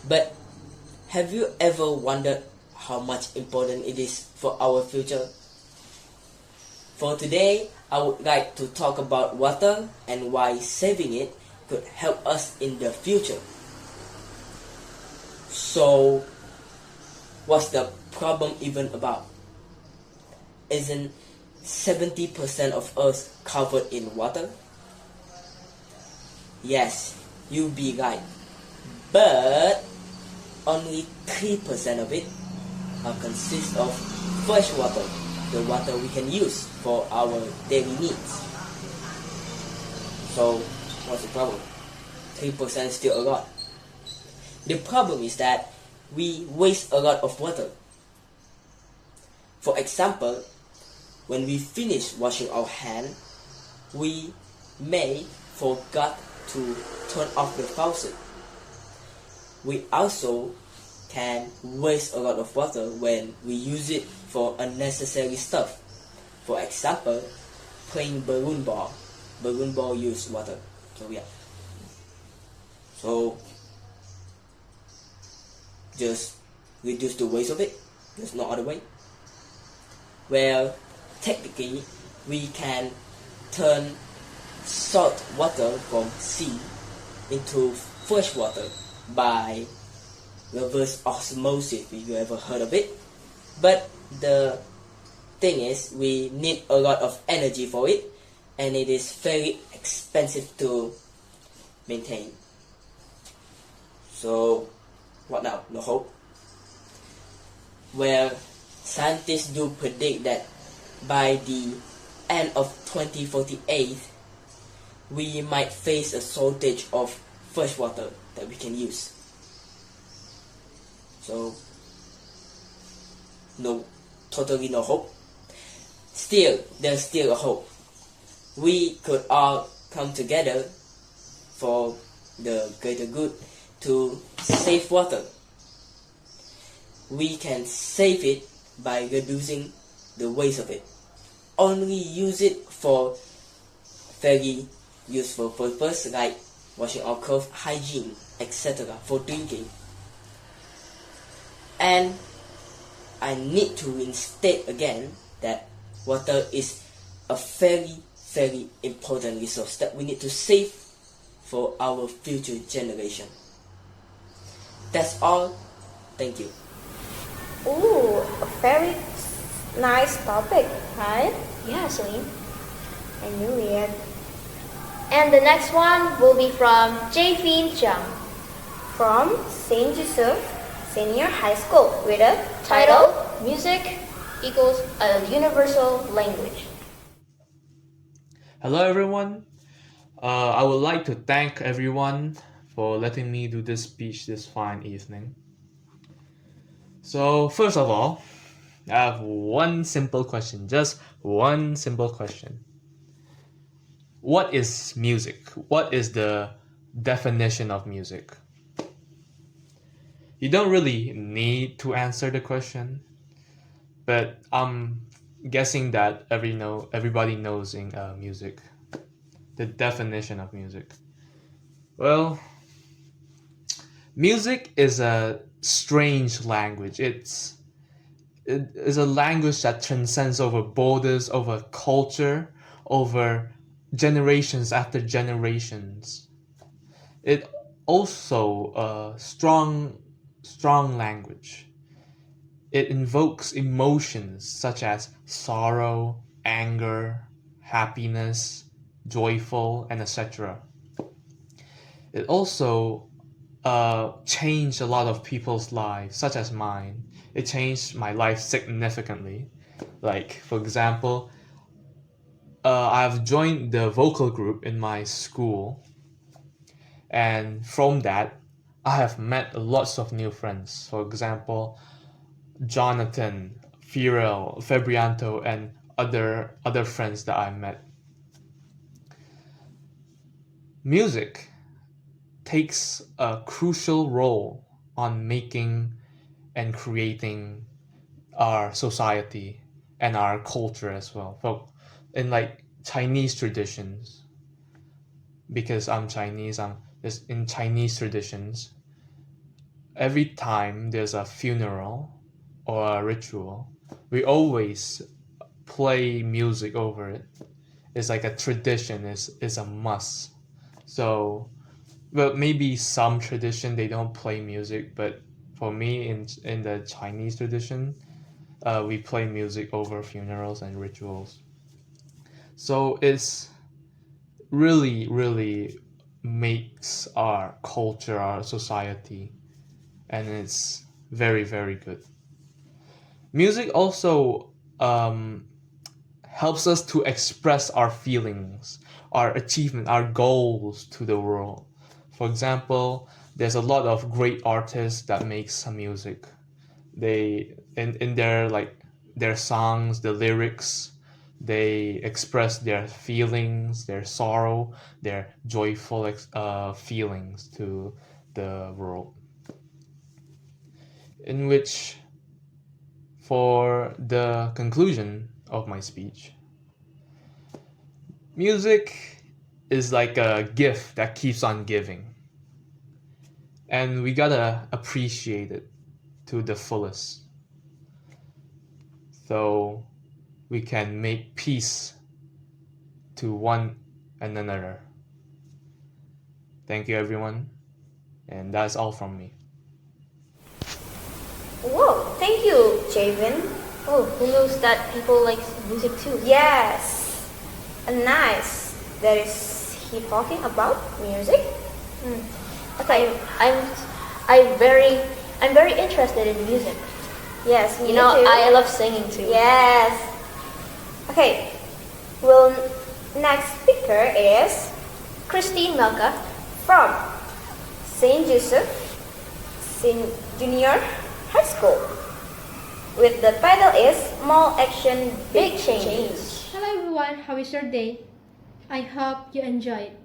But have you ever wondered how much important it is for our future? For today, I would like to talk about water and why saving it could help us in the future. So, what's the problem even about? Isn't 70% of us covered in water? Yes, you be right. But only 3% of it consists of fresh water, the water we can use for our daily needs. So, what's the problem? 3% is still a lot. The problem is that we waste a lot of water. For example, when we finish washing our hand, we may forget to turn off the faucet. We also can waste a lot of water when we use it for unnecessary stuff. For example, playing balloon ball. Balloon ball use water. So yeah. So just reduce the waste of it. There's no other way. Well, technically, we can turn salt water from sea into fresh water by reverse osmosis, if you ever heard of it. But the thing is, we need a lot of energy for it, and it is very expensive to maintain. So, what now? No hope? Well, scientists do predict that by the end of 2048, we might face a shortage of fresh water that we can use. So, totally no hope. Still, there's still a hope. We could all come together for the greater good to save water. We can save it by reducing the waste of it. Only use it for very useful purpose like washing our clothes, hygiene, etc. for drinking. And I need to reinstate again that water is a very, very important resource that we need to save for our future generation. That's all. Thank you. Ooh, a very nice topic, right? Yeah, Celine. I knew it. And the next one will be from Jfin Zhang from St. Joseph Senior High School with a title, Music Equals a Universal Language. Hello everyone. I would like to thank everyone for letting me do this speech this fine evening. So first of all, I have one simple question, just one simple question. What is music? What is the definition of music? You don't really need to answer the question, but I'm guessing that everybody knows in music. The definition of music. Well, music is a strange language. It is a language that transcends over borders, over culture, over generations after generations. It also a strong language. It invokes emotions such as sorrow, anger, happiness, joyful, and etc. It also changed a lot of people's lives, such as mine. It changed my life significantly. Like, for example, I've joined the vocal group in my school, and from that, I have met lots of new friends. For example, Jonathan, Firel, Fabrianto, and other friends that I met. Music takes a crucial role on making and creating our society and our culture as well. So in like Chinese traditions, because I'm Chinese, in Chinese traditions, every time there's a funeral or a ritual, we always play music over it. It's like a tradition, is a must. So, well, maybe some tradition they don't play music, but for me in the Chinese tradition, we play music over funerals and rituals. So it's really makes our culture, our society, and it's very, very good. Music also helps us to express our feelings, our achievement, our goals to the world. For example, there's a lot of great artists that make some music. They in their songs, the lyrics, they express their feelings, their sorrow, their joyful feelings to the world. In which, for the conclusion of my speech, music is like a gift that keeps on giving. And we gotta appreciate it to the fullest. So we can make peace to one and another. Thank you, everyone. And that's all from me. Whoa, thank you, Javin. Oh, who knows that people like music too? Yes, nice. That is he talking about music? Okay, I'm very interested in music. Yes, me too. I love singing too. Yes. Okay. Well, next speaker is Christine Melka from Saint Joseph Junior High School. With the title is Small Action, Big Change. Hello everyone, how is your day? I hope you enjoy it.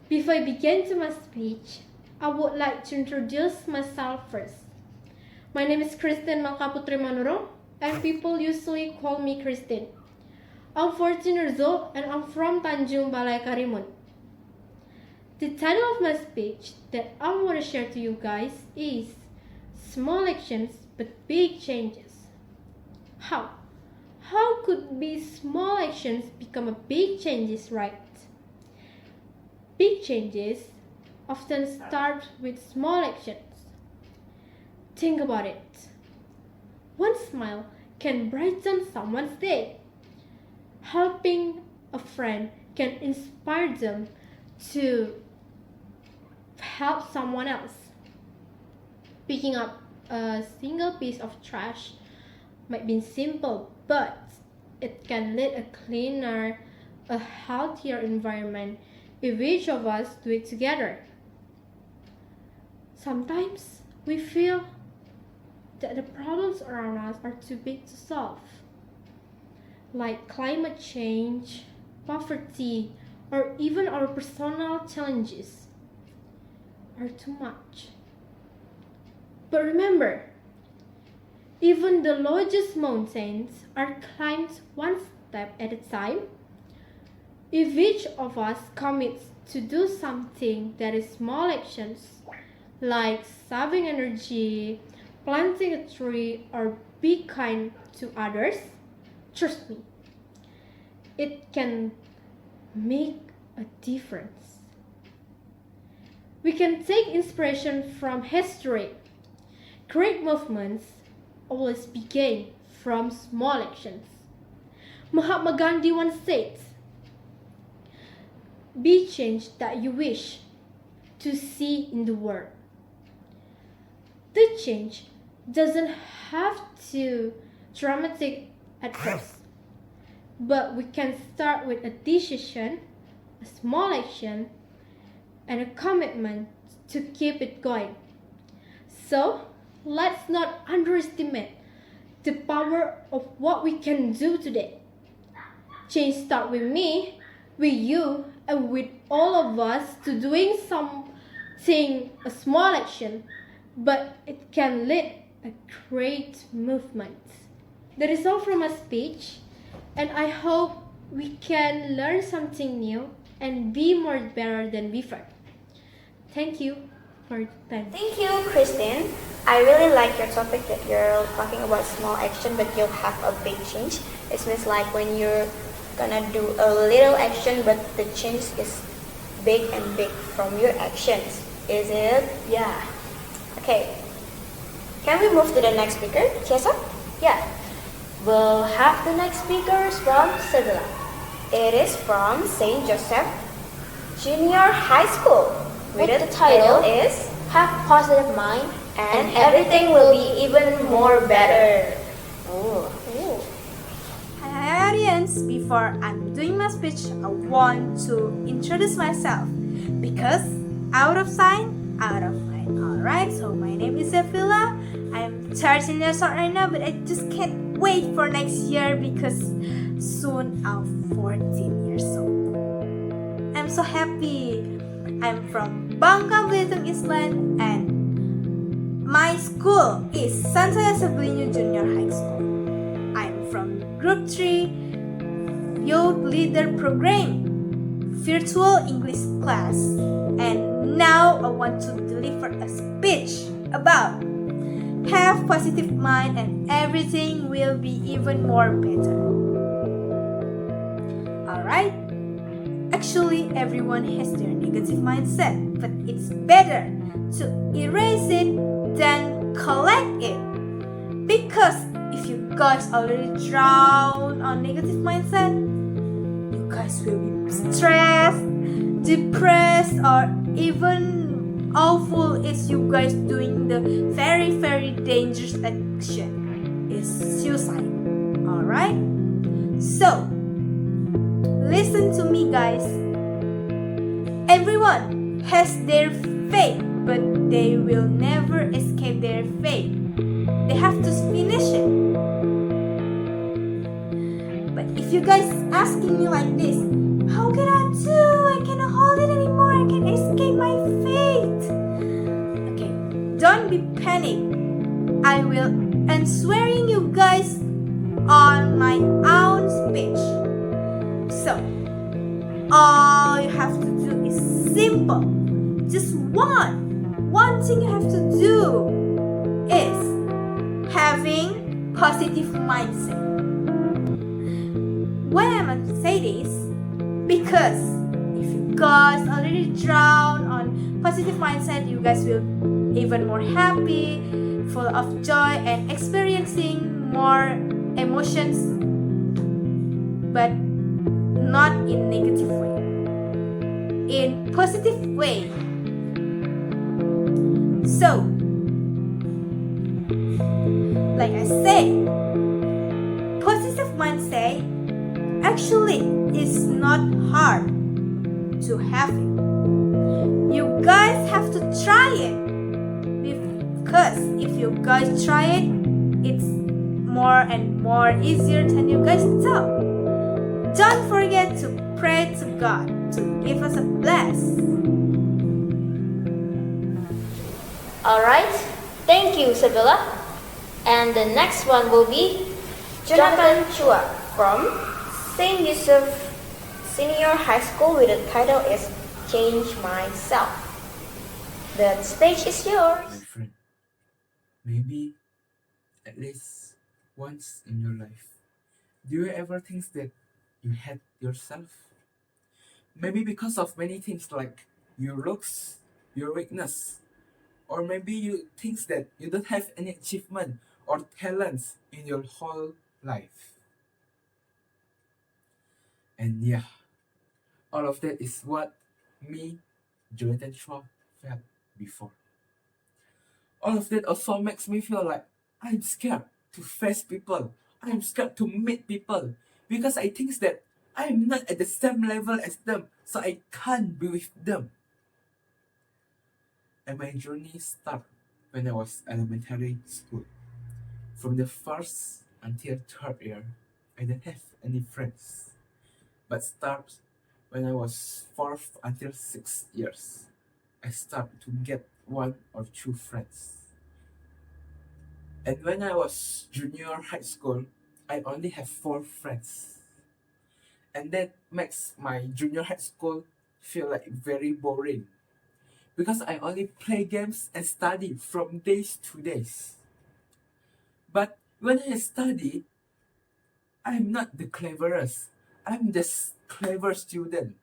Before I begin to my speech, I would like to introduce myself first. My name is Christine Malkaputri Manurung, and people usually call me Christine. I'm 14 years old and I'm from Tanjung Balai Karimun. The title of my speech that I want to share to you guys is Small Actions but Big Changes. How? How could be small actions become a big changes, right? Big changes often start with small actions. Think about it. One smile can brighten someone's day. Helping a friend can inspire them to help someone else. Picking up a single piece of trash might be simple, but it can lead a cleaner, a healthier environment if each of us do it together. Sometimes we feel that the problems around us are too big to solve, like climate change, poverty, or even our personal challenges are too much. But remember, even the lowest mountains are climbed one step at a time. If each of us commits to do something that is small actions, like saving energy, planting a tree, or be kind to others, trust me, it can make a difference. We can take inspiration from history. Great movements always begin from small actions. Mahatma Gandhi once said, "Be change that you wish to see in the world." The change doesn't have to dramatic at first, but we can start with a decision, a small action, and a commitment to keep it going. So, let's not underestimate the power of what we can do today. Change starts with me, with you, and with all of us to doing something, a small action, but it can lead a great movement. That is all from my speech, and I hope we can learn something new and be more better than before. Thank you for your time. Thank you, Christine. I really like your topic that you're talking about small action, but you'll have a big change. It means like when you're gonna do a little action, but the change is big and big from your actions. Is it? Yeah. Okay. Can we move to the next speaker, Chesa? Yeah. We'll have the next speakers from Sebelah. It is from Saint Joseph Junior High School, with the title is Have Positive Mind and Everything Will Be Even More Better. Hi audience, before I'm doing my speech, I want to introduce myself because out of sight, out of mind. Alright, so my name is Yafila. I'm 13 years old right now, but I just can't wait for next year because soon I'm 14 years old. I'm so happy. I'm from Bangka Belitung Island and my school is Santoyo Sebelinu Junior High School. I'm from Group 3 Youth Leader Program, Virtual English class. And now I want to deliver a speech about have positive mind and everything will be even more better. Alright? Actually, everyone has their negative mindset, but it's better to erase it than collect it. Because if you guys already drown on negative mindset, you guys will be stressed, depressed, or even awful is you guys doing the very dangerous action is suicide. Alright? So, listen to me guys. Everyone has their fate, but they will never escape their fate. They have to finish it. But if you guys asking me like this, how can I do? I cannot hold it anymore. I can't escape my fate. Okay, don't be panic. I will answering you guys on my own speech. So, all you have to do is simple. Just one thing you have to do is having positive mindset. Why am I say this? Because if you guys already drown on positive mindset, you guys will even more happy, full of joy, and experiencing more emotions, but not in negative way, in positive way. So, like I said, positive mindset actually is not hard to have it. You guys have to try it, because if you guys try it, it's more and more easier than you guys thought. Don't forget to pray to God to give us a bless. Alright, thank you, Sabila. And the next one will be Jonathan Chua from St. Yusuf Senior High School with the title is Change Myself. The stage is yours. My friend, maybe at least once in your life, do you ever think that you hate yourself? Maybe because of many things like your looks, your weakness, or maybe you think that you don't have any achievement or talents in your whole life. And yeah, all of that is what me, Jonathan Shaw, felt before. All of that also makes me feel like I'm scared to face people. I'm scared to meet people because I think that I'm not at the same level as them, so I can't be with them. And my journey started when I was elementary school. From the first until third year, I didn't have any friends. But start when I was 4th until 6th years, I started to get 1 or 2 friends. And when I was junior high school, I only have 4 friends. And that makes my junior high school feel like very boring. Because I only play games and study from days to days. But when I study, I'm not the cleverest. I'm the clever student.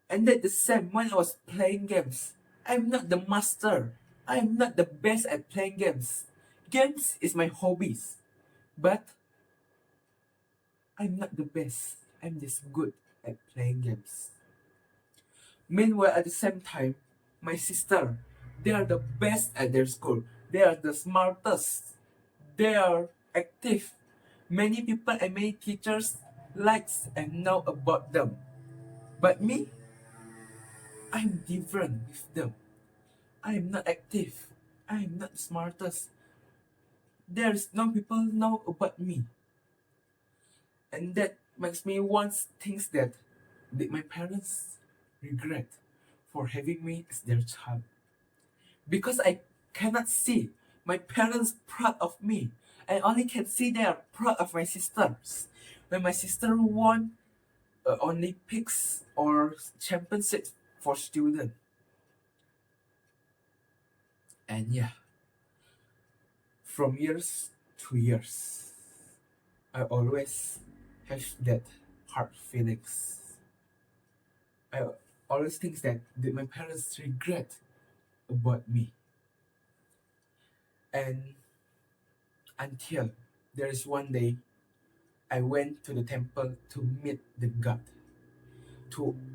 And that's the same when I was playing games. I'm not the master. I'm not the best at playing games. Games is my hobbies. But I'm not the best. I'm just good at playing games. Meanwhile, at the same time, my sister, they are the best at their school. They are the smartest. They are active. Many people and many teachers likes and know about them. But me, I'm different with them. I'm not active. I'm not the smartest. There's no people know about me. And that makes me want things that my parents regret for having me as their child. Because I cannot see my parents proud of me. I only can see they are proud of my sisters. When my sister won Olympics or championships for students. And yeah, from years to years, I always have that hard feelings. I always think that my parents regret about me. And until there is one day, I went to the temple to meet the God.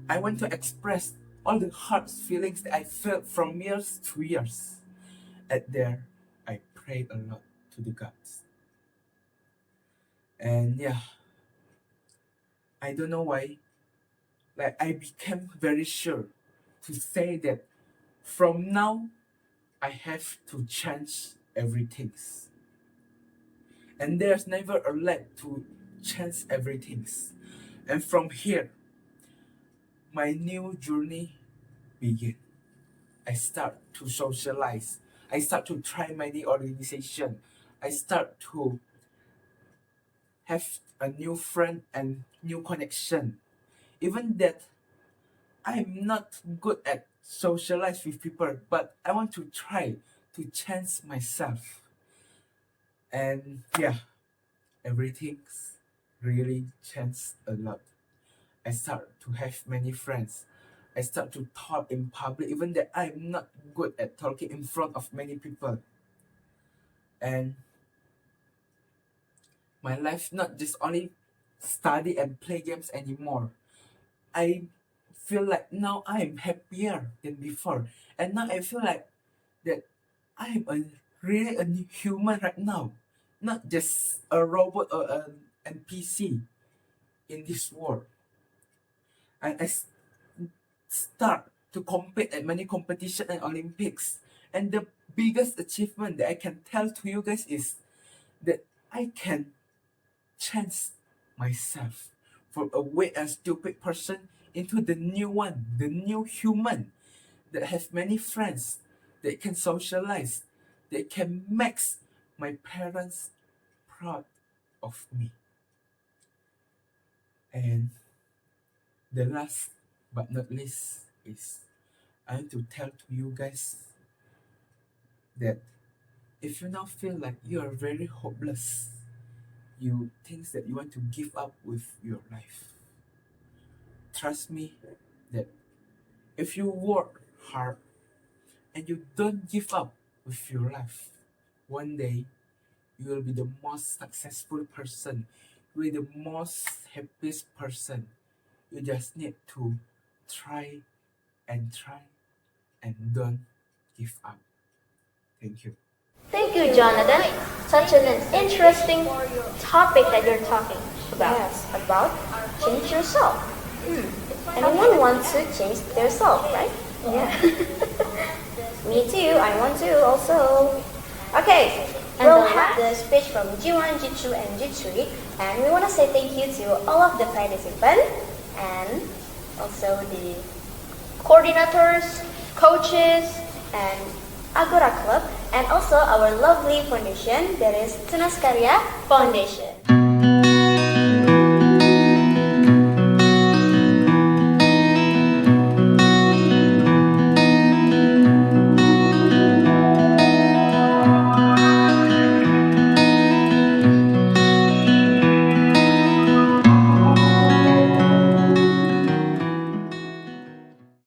I want to express all the hard feelings that I felt from years to years. At there, I prayed a lot to the gods. And yeah, I don't know why, like I became very sure to say that from now, I have to change everything. And there's never a late to change everything. And from here, my new journey begin. I start to socialize. I start to try many organizations. I start to have a new friend and new connection. Even that I'm not good at socialize with people, but I want to try to change myself. And yeah, everything's really changed a lot. I start to have many friends. I start to talk in public, even that I'm not good at talking in front of many people. And my life not just only study and play games anymore. I feel like now I'm happier than before. And now I feel like that I'm really a human right now. Not just a robot or an NPC in this world. And I start to compete at many competitions and Olympics. And the biggest achievement that I can tell to you guys is that I can change myself from a weak and stupid person into the new one, the new human that has many friends, that can socialize, that can make my parents proud of me. And the last but not least is I want to tell to you guys that if you now feel like you are very hopeless, you think that you want to give up with your life, trust me that if you work hard and you don't give up with your life, one day you will be the most successful person. You will be the most happiest person. You just need to try and don't give up. Thank you. Thank you, Jonathan. Such an interesting topic that you're talking about. Yes. About change yourself. Anyone wants to change their self, right? Yeah. Me too. I want to also. Okay. And We'll the have the speech from G1, G2, and G3, and we want to say thank you to all of the participants and also the coordinators, coaches, and Agora Club, and also our lovely foundation, that is Tunas Karya Foundation.